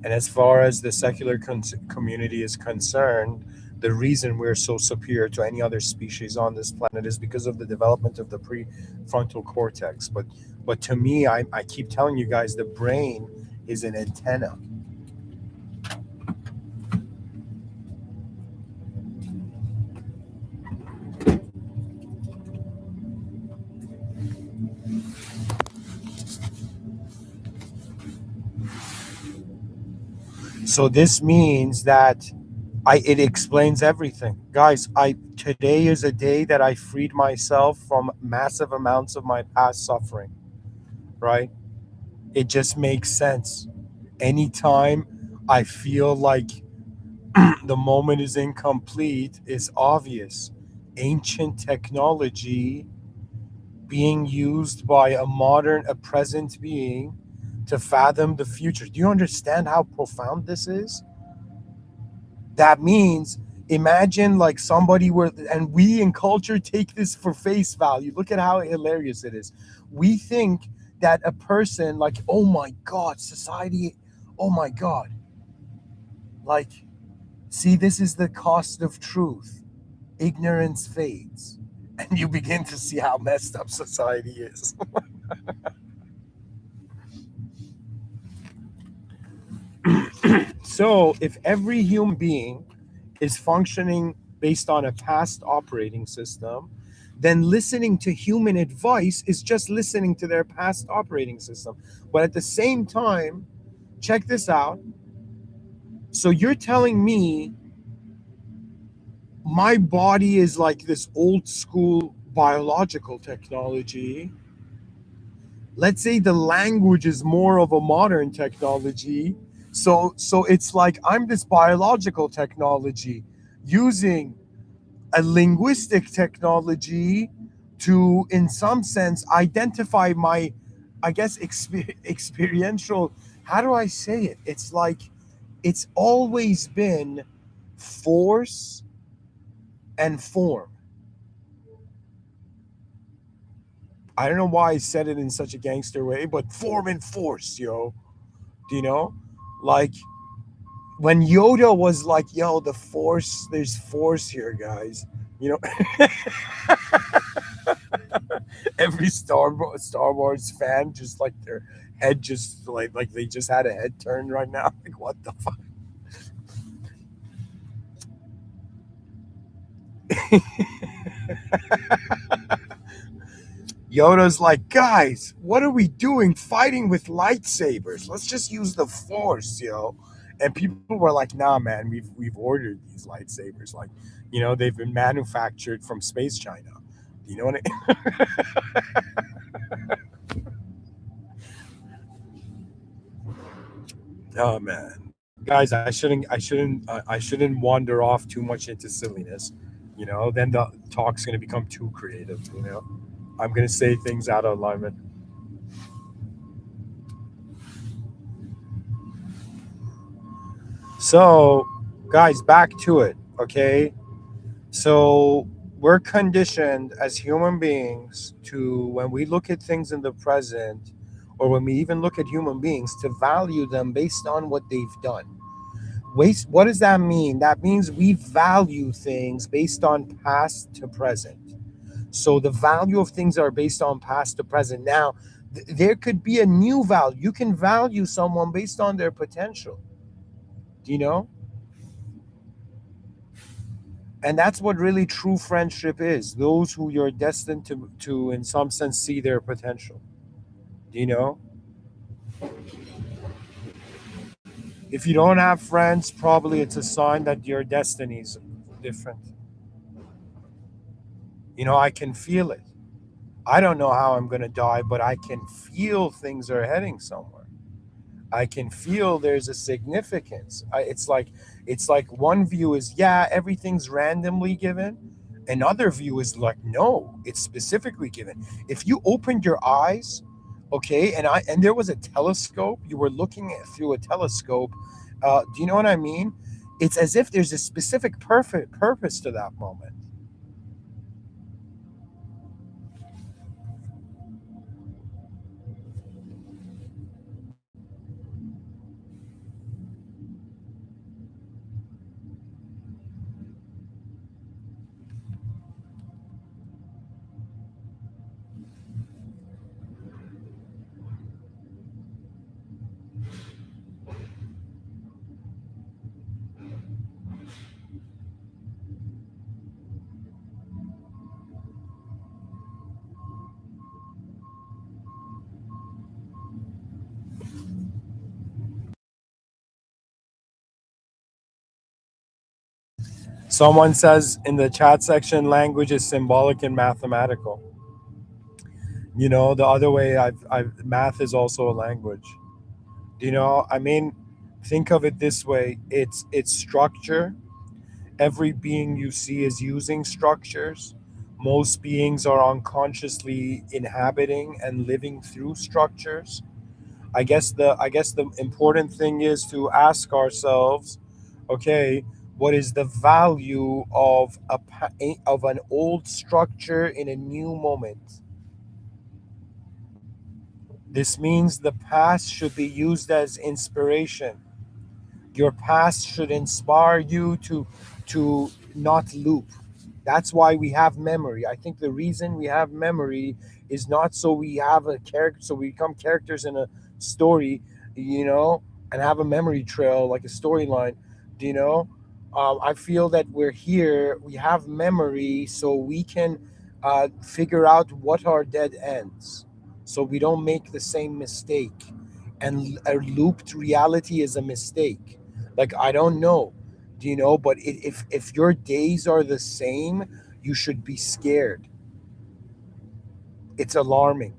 And as far as the secular community is concerned, the reason we're so superior to any other species on this planet is because of the development of the prefrontal cortex. But to me, I keep telling you guys, the brain is an antenna. So this means that it explains everything. Guys, I today is a day that I freed myself from massive amounts of my past suffering, right? It just makes sense. Anytime I feel like the moment is incomplete, is obvious. Ancient technology being used by a present being to fathom the future. Do you understand how profound this is? That means, imagine like somebody were, and we in culture take this for face value. Look at how hilarious it is. We think that a person, like, oh my God, society, oh my God, like, see, this is the cost of truth. Ignorance fades. And you begin to see how messed up society is. So, if every human being is functioning based on a past operating system, then listening to human advice is just listening to their past operating system. But at the same time, check this out. So, you're telling me my body is like this old school biological technology. Let's say the language is more of a modern technology. So it's like I'm this biological technology using a linguistic technology to, in some sense, identify my, I guess, experiential. How do I say it? It's like it's always been force and form. I don't know why I said it in such a gangster way, but form and force, yo. Do you know? Like, when Yoda was like, yo, the force, there's force here, guys. You know, every Star Wars fan just like their head just like they just had a head turn right now. Like, what the fuck? Yoda's like, guys, what are we doing fighting with lightsabers? Let's just use the force, And people were like, nah, man, we've ordered these lightsabers. Like, they've been manufactured from space China. Do you know what Oh man, guys, I shouldn't wander off too much into silliness. Then the talk's gonna become too creative. I'm gonna say things out of alignment. So, guys, back to it. Okay, so we're conditioned as human beings to, when we look at things in the present, or when we even look at human beings, to value them based on what they've done. What does that mean? That means we value things based on past to present. So the value of things are based on past to present. Now, there could be a new value. You can value someone based on their potential. Do you know? And that's what really true friendship is. Those who you're destined to in some sense see their potential. Do you know? If you don't have friends, probably it's a sign that your destiny's different. I can feel it. I don't know how I'm going to die, but I can feel things are heading somewhere. I can feel there's a significance. It's like one view is, yeah, everything's randomly given. Another view is like, no, it's specifically given. If you opened your eyes, okay, and there was a telescope, you were looking at through a telescope. Do you know what I mean? It's as if there's a specific perfect purpose to that moment. Someone says in the chat section, language is symbolic and mathematical. The other way, math is also a language. I mean, think of it this way: it's structure. Every being you see is using structures. Most beings are unconsciously inhabiting and living through structures. I guess the important thing is to ask ourselves, okay, what is the value of of an old structure in a new moment? This means the past should be used as inspiration. Your past should inspire you to not loop. That's why we have memory. I think the reason we have memory is not so we have a character, so we become characters in a story, you know and have a memory trail like a storyline. Do you know I feel that we're here, we have memory so we can figure out what are dead ends, so we don't make the same mistake. And a looped reality is a mistake. Like, I don't know, but if your days are the same, you should be scared. It's alarming.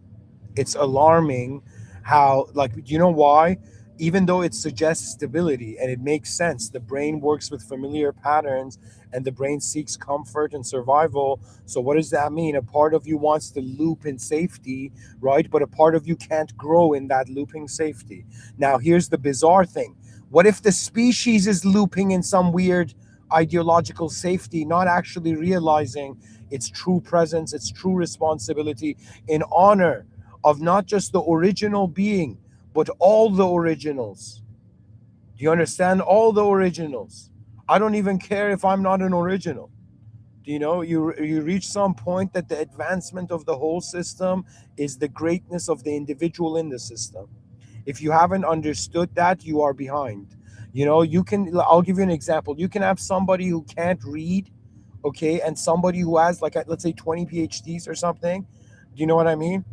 It's alarming how, like, you know why? Even though it suggests stability and it makes sense, the brain works with familiar patterns, and the brain seeks comfort and survival. So what does that mean? A part of you wants to loop in safety, right? But a part of you can't grow in that looping safety. Now here's the bizarre thing: what if the species is looping in some weird ideological safety, not actually realizing its true presence, its true responsibility, in honor of not just the original being, but all the originals? Do you understand? All the originals. I don't even care if I'm not an original. You reach some point that the advancement of the whole system is the greatness of the individual in the system. If you haven't understood that, you are behind. I'll give you an example. You can have somebody who can't read, okay, and somebody who has like let's say 20 PhDs or something. Do you know what I mean?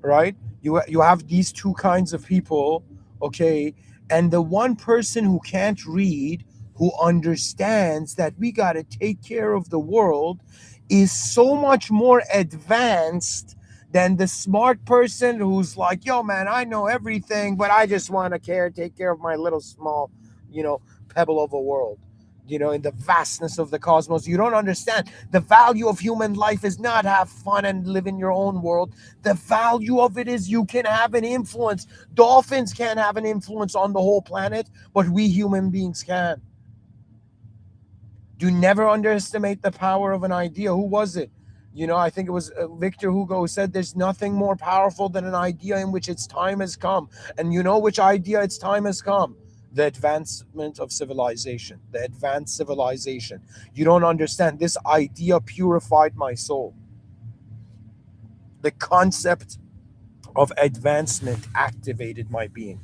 Right? You have these two kinds of people, okay, and the one person who can't read, who understands that we got to take care of the world, is so much more advanced than the smart person who's like, yo man, I know everything, but I just want to take care of my little small, you know, pebble of a world. You know, in the vastness of the cosmos, you don't understand. The value of human life is not have fun and live in your own world. The value of it is you can have an influence. Dolphins can't have an influence on the whole planet, but we human beings can. Do never underestimate the power of an idea. Who was it? You know, I think it was Victor Hugo who said there's nothing more powerful than an idea in which its time has come. And you know which idea its time has come? The advancement of civilization, the advanced civilization. You don't understand. This idea purified my soul. The concept of advancement activated my being.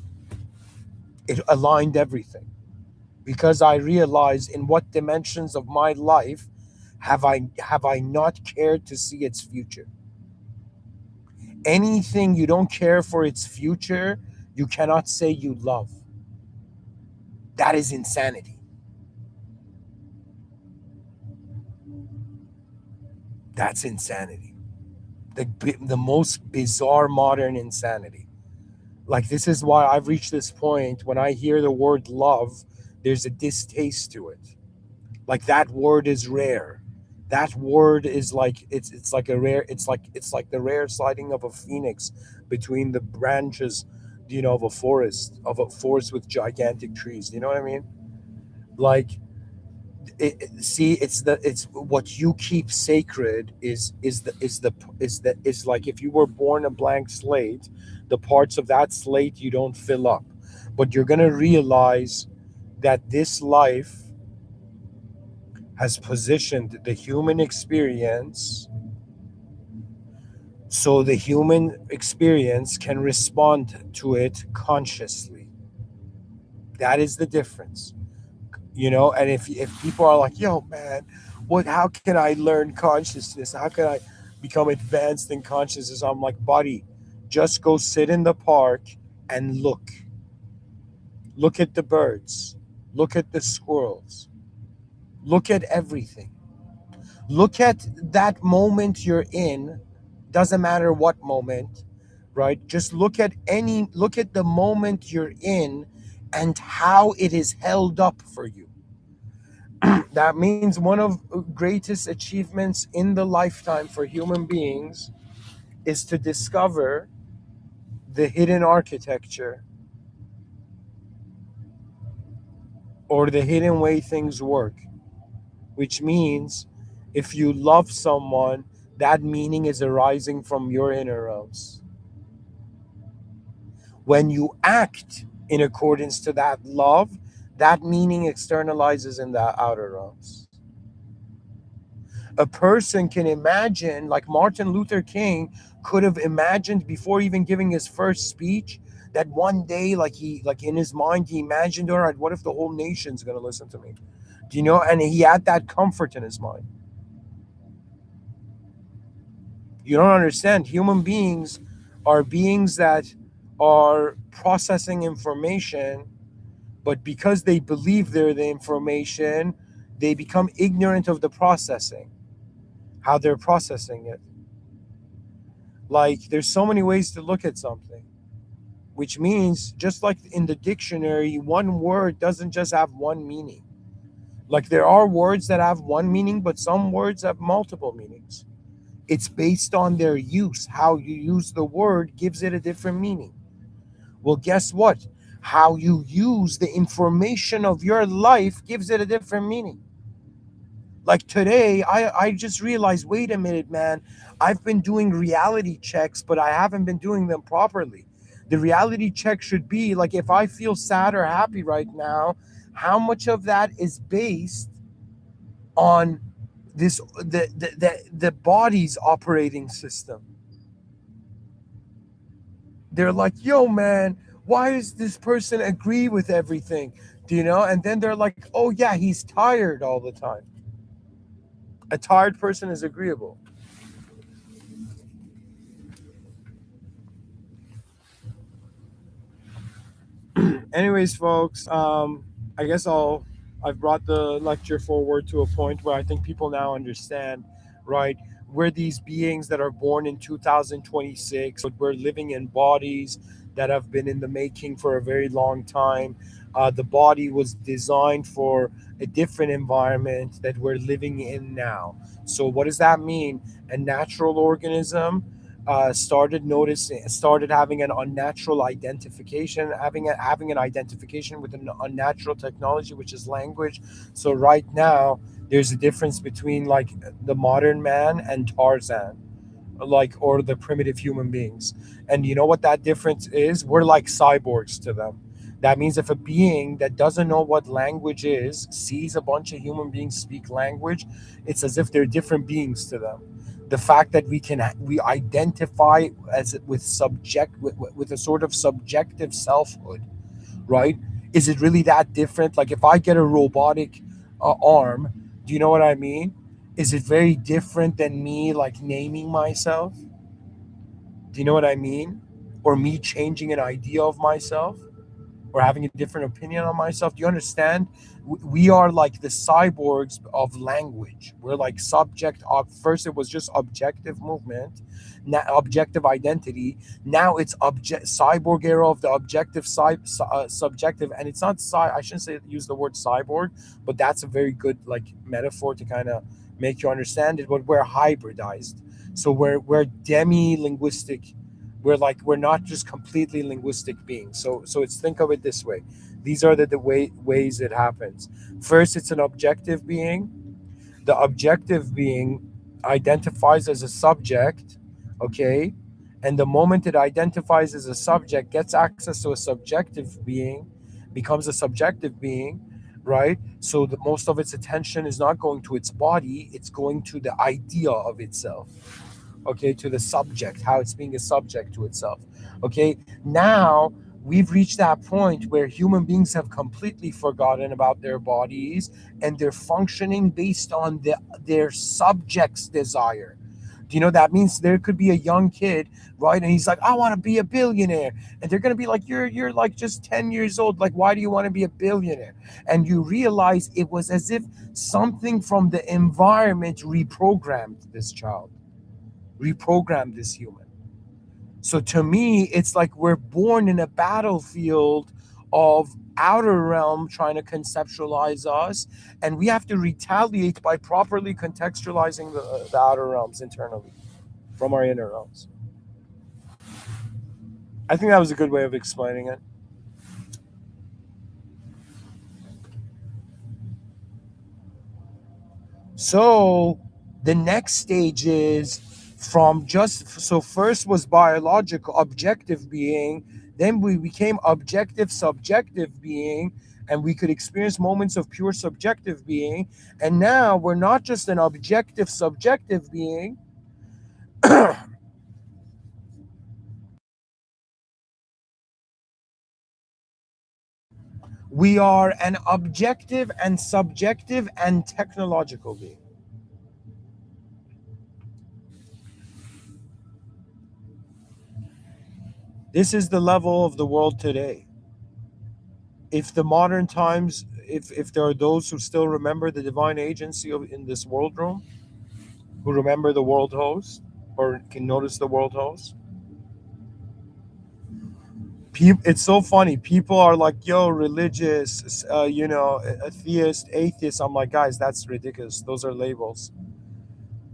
It aligned everything because I realized in what dimensions of my life have I not cared to see its future. Anything you don't care for its future, you cannot say you love. That is insanity. That's insanity. The most bizarre modern insanity. Like, this is why I've reached this point when I hear the word love, there's a distaste to it. Like, that word is rare. That word is like it's like a rare it's like the rare sliding of a phoenix between the branches, you know, of a forest with gigantic trees. You know what I mean? Like, see, it's what you keep sacred is like if you were born a blank slate, the parts of that slate you don't fill up, but you're gonna realize that this life has positioned the human experience so the human experience can respond to it consciously. That is the difference. You know, and if people are like, yo man, what how can I learn consciousness? How can I become advanced in consciousness? I'm like, buddy, just go sit in the park and look at the birds, look at the squirrels, look at everything. Look at that moment you're in, doesn't matter what moment, right? Just look at the moment you're in and how it is held up for you. That means one of greatest achievements in the lifetime for human beings is to discover the hidden architecture or the hidden way things work, which means if you love someone, that meaning is arising from your inner realms. When you act in accordance to that love, that meaning externalizes in the outer realms. A person can imagine, like Martin Luther King could have imagined before even giving his first speech, that one day, like in his mind, he imagined, all right, what if the whole nation's going to listen to me? Do you know? And he had that comfort in his mind. You don't understand. Human beings are beings that are processing information, but because they believe they're the information, they become ignorant of the processing, how they're processing it. Like, there's so many ways to look at something, which means just like in the dictionary, one word doesn't just have one meaning. Like, there are words that have one meaning, but some words have multiple meanings. It's based on their use. How you use the word gives it a different meaning. Well, guess what? How you use the information of your life gives it a different meaning. Like today, I just realized, wait a minute, man, I've been doing reality checks, but I haven't been doing them properly. The reality check should be like, if I feel sad or happy right now, how much of that is based on this the body's operating system? They're like, yo man, why does this person agree with everything? Do you know? And then they're like, oh yeah, he's tired all the time. A tired person is agreeable. Anyways, folks, I guess I've brought the lecture forward to a point where I think people now understand, right? We're these beings that are born in 2026, but we're living in bodies that have been in the making for a very long time. The body was designed for a different environment that we're living in now. So, what does that mean? A natural organism started having an unnatural identification, having an identification with an unnatural technology, which is language. So right now, there's a difference between like the modern man and Tarzan, like, or the primitive human beings. And you know what that difference is? We're like cyborgs to them. That means if a being that doesn't know what language is sees a bunch of human beings speak language, it's as if they're different beings to them. The fact that we identify as with a sort of subjective selfhood, right? Is it really that different? Like if I get a robotic arm, do you know what I mean? Is it very different than me like naming myself? Do you know what I mean? Or me changing an idea of myself? Or having a different opinion on myself. Do you understand? We are like the cyborgs of language. We're like subject of, first it was just objective movement, now objective identity. Now it's object cyborg era of the objective subjective, and it's not I shouldn't say use the word cyborg, but that's a very good like metaphor to kind of make you understand it. But we're hybridized, so we're demi linguistic. We're not just completely linguistic beings. So it's, think of it this way. These are the ways it happens. First, it's an objective being. The objective being identifies as a subject, okay? And the moment it identifies as a subject, gets access to a subjective being, becomes a subjective being, right? So the most of its attention is not going to its body, it's going to the idea of itself, okay, to the subject, how it's being a subject to itself. Okay, now we've reached that point where human beings have completely forgotten about their bodies and they're functioning based on their subject's desire. Do you know that means there could be a young kid, right? And he's like, I want to be a billionaire. And they're gonna be like, you're like just 10 years old. Like, why do you want to be a billionaire? And you realize it was as if something from the environment reprogrammed this child, reprogram this human. So to me, it's like we're born in a battlefield of outer realm trying to conceptualize us, and we have to retaliate by properly contextualizing the outer realms internally from our inner realms. I think that was a good way of explaining it. So the next stage is from just so first was biological objective being, then we became objective subjective being, and we could experience moments of pure subjective being, and now we're not just an objective subjective being. We are an objective and subjective and technological being. This is the level of the world today. If the modern times, if there are those who still remember the divine agency in this world room, who remember the world host or can notice the world host, it's so funny. People are like, yo, religious, atheist, atheist. I'm like, guys, that's ridiculous. Those are labels.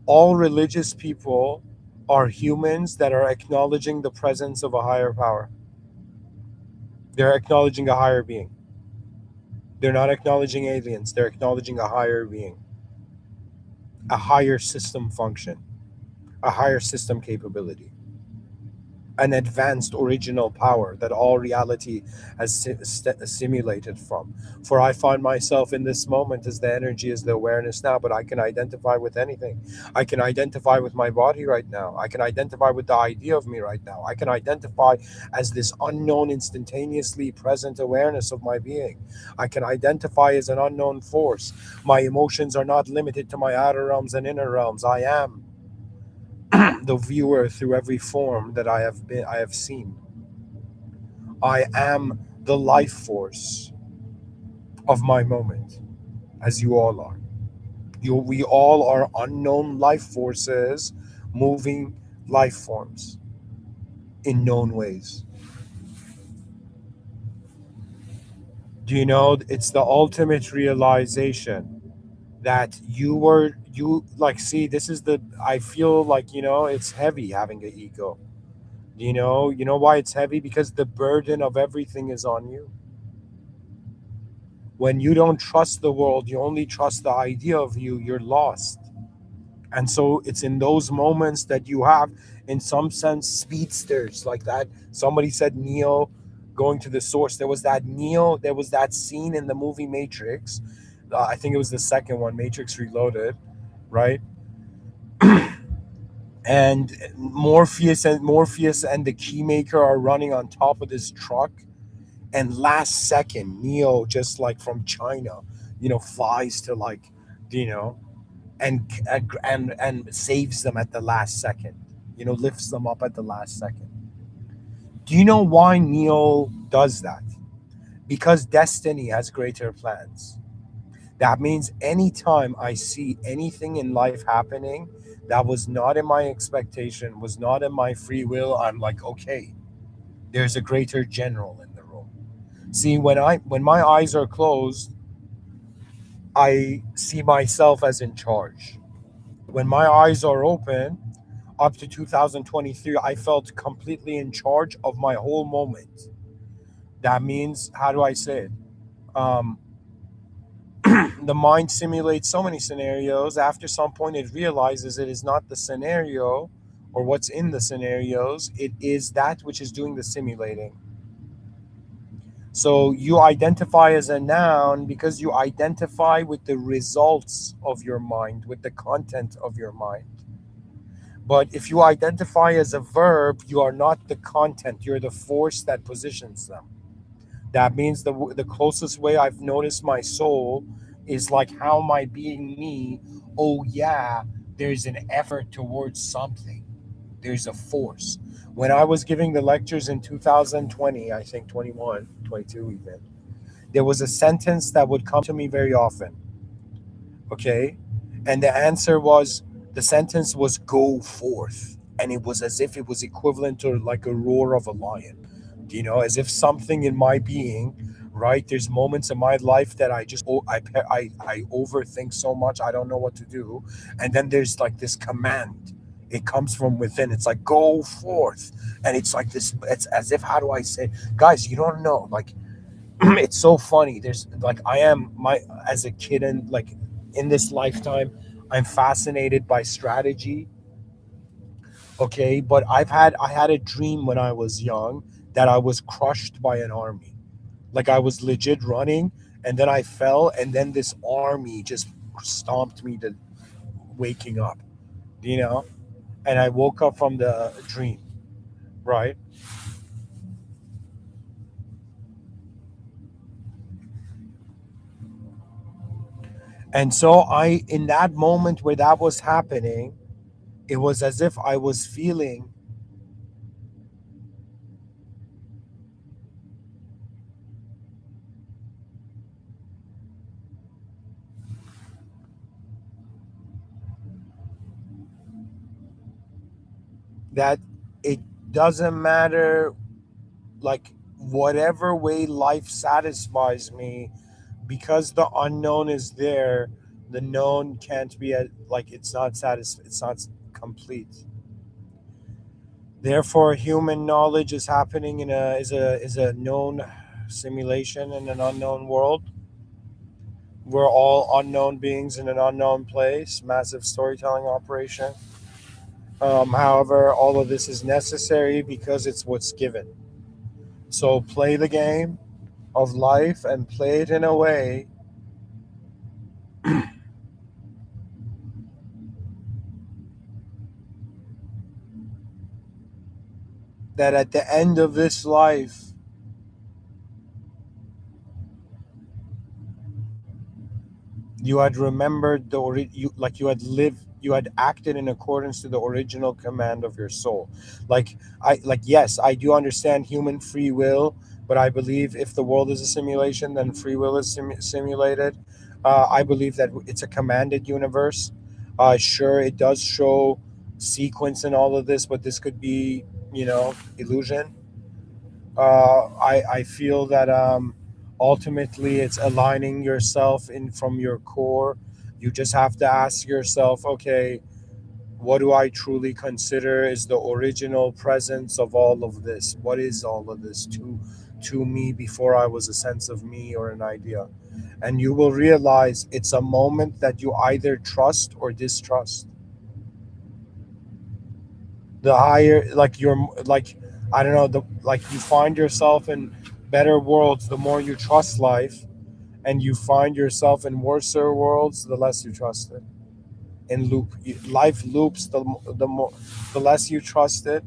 All religious people are humans that are acknowledging the presence of a higher power. They're acknowledging a higher being. They're not acknowledging aliens. They're acknowledging a higher being, a higher system function, a higher system capability. an advanced original power that all reality has simulated from. For I find myself in this moment as the energy, as the awareness now, but I can identify with anything. I can identify with my body right now. I can identify with the idea of me right now. I can identify as this unknown, instantaneously present awareness of my being. I can identify as an unknown force. My emotions are not limited to my outer realms and inner realms. I am the viewer through every form that I have seen. I am the life force of my moment, as you all are. We all are unknown life forces, moving life forms in known ways. Do you know it's the ultimate realization that you like, see, this is the, I feel like, it's heavy having an ego. You know why it's heavy? Because the burden of everything is on you. When you don't trust the world, you only trust the idea of you, you're lost. And so it's in those moments that you have, in some sense, speedsters like that. Somebody said Neo going to the source. There was that scene in the movie Matrix. I think it was the second one, Matrix Reloaded, right? And Morpheus and the Keymaker are running on top of this truck, and last second Neo, just like from China, flies to, like, you know and saves them at the last second, lifts them up at the last second. Do you know why Neo does that? Because destiny has greater plans. That means anytime I see anything in life happening that was not in my expectation, was not in my free will, I'm like, okay, there's a greater general in the room. See, when my eyes are closed, I see myself as in charge. When my eyes are open, up to 2023, I felt completely in charge of my whole moment. That means, how do I say it? Um, the mind simulates so many scenarios. After some point, it realizes it is not the scenario or what's in the scenarios, it is that which is doing the simulating. So you identify as a noun because you identify with the results of your mind, with the content of your mind. But if you identify as a verb, you are not the content, you're the force that positions them. That means the closest way I've noticed my soul is like, how am I being me? Oh, yeah, there's an effort towards something, there's a force. When I was giving the lectures in 2020, I think 21, 22 even, there was a sentence that would come to me very often. Okay. And the sentence was go forth. And it was as if it was equivalent to like a roar of a lion, as if something in my being, right? There's moments in my life that I just, I overthink so much, I don't know what to do. And then there's like this command. It comes from within. It's like, go forth. And it's like this, it's as if, how do I say, guys, you don't know. Like, it's so funny. There's like, I am my as a kid, and like in this lifetime, I'm fascinated by strategy. Okay, but I had a dream when I was young that I was crushed by an army. Like, I was legit running, and then I fell, and then this army just stomped me to waking up. You know, and I woke up from the dream, right? And so in that moment where that was happening, it was as if I was feeling that it doesn't matter, like, whatever way life satisfies me, because the unknown is there, the known can't be like, it's not complete. Therefore, human knowledge is happening is a known simulation in an unknown world. We're all unknown beings in an unknown place, massive storytelling operation. However, all of this is necessary because it's what's given. So play the game of life and play it in a way that at the end of this life, you had remembered you had lived, you had acted in accordance to the original command of your soul. Yes, I do understand human free will, but I believe if the world is a simulation, then free will is simulated. I believe that it's a commanded universe. Sure, it does show sequence and all of this, but this could be, illusion. I feel that ultimately it's aligning yourself in from your core. You just have to ask yourself, okay, what do I truly consider is the original presence of all of this? What is all of this to me before I was a sense of me or an idea? And you will realize it's a moment that you either trust or distrust. The higher, like you're like, I don't know, the like you find yourself in better worlds the more you trust life, and you find yourself in worser worlds the less you trust it. In life loops, the more, the less you trust it.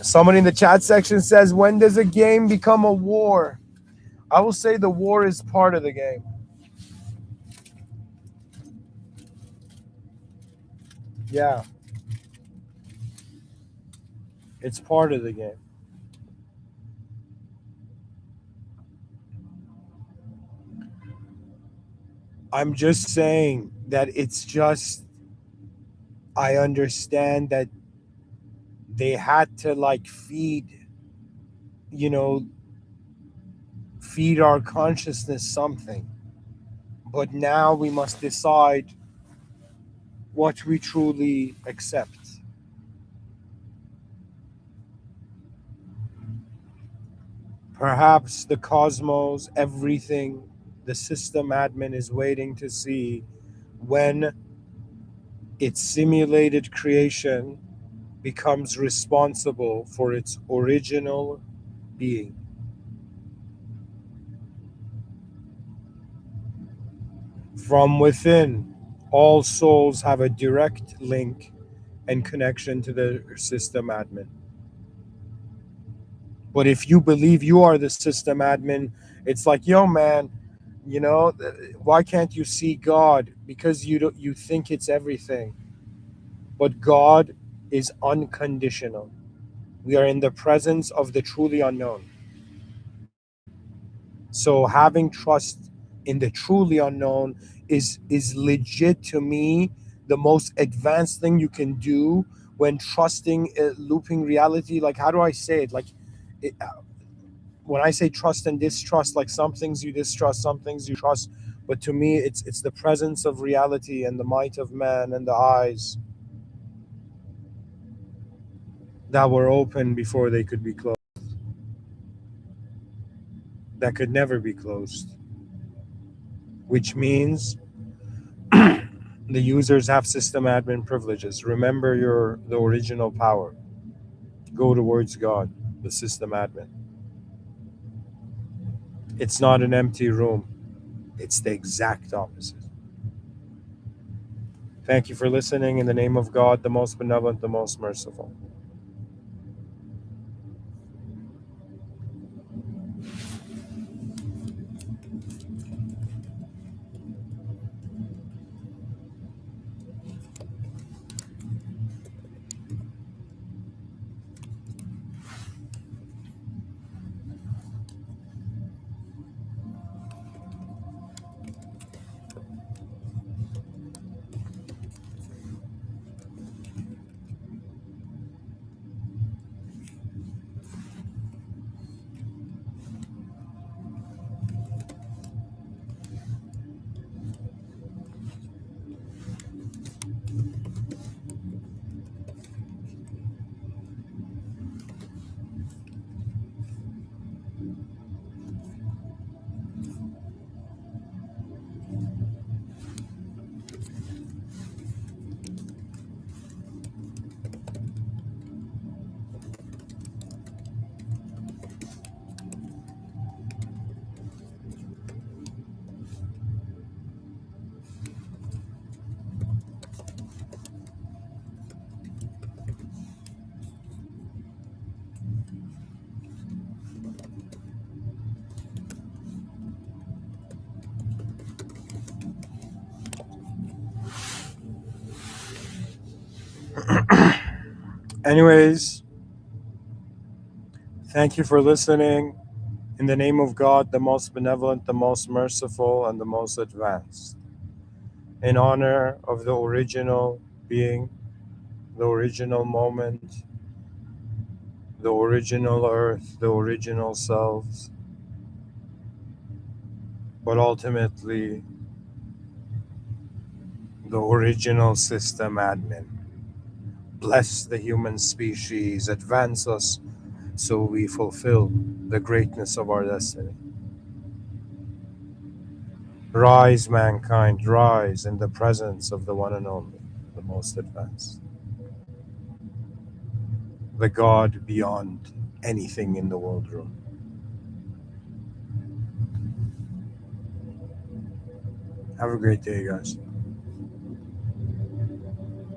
Somebody in the chat section says, when does a game become a war? I will say the war is part of the game. Yeah, it's part of the game. I'm just saying that it's just, I understand that they had to like you know feed our consciousness something, but now we must decide what we truly accept. Perhaps the cosmos, everything, the system admin is waiting to see when its simulated creation becomes responsible for its original being. From within, all souls have a direct link and connection to the system admin. But if you believe you are the system admin, it's like, yo, man, why can't you see God? Because you think it's everything. But God is unconditional. We are in the presence of the truly unknown. So having trust in the truly unknown is legit to me the most advanced thing you can do when trusting looping reality. Like, how do I say it? Like, it, when I say trust and distrust, like some things you distrust, some things you trust, but to me, it's the presence of reality and the might of man and the eyes that were open before they could be closed, that could never be closed, which means the users have system admin privileges. Remember the original power. Go towards God, the system admin. It's not an empty room. It's the exact opposite. Thank you for listening. In the name of God, the most benevolent, the most merciful. Anyways, thank you for listening. In the name of God, the most benevolent, the most merciful, and the most advanced. In honor of the original being, the original moment, the original earth, the original selves, but ultimately the original system admin. Bless the human species, advance us so we fulfill the greatness of our destiny. Rise, mankind, rise in the presence of the one and only, the most advanced, the God beyond anything in the world room. Have a great day, guys.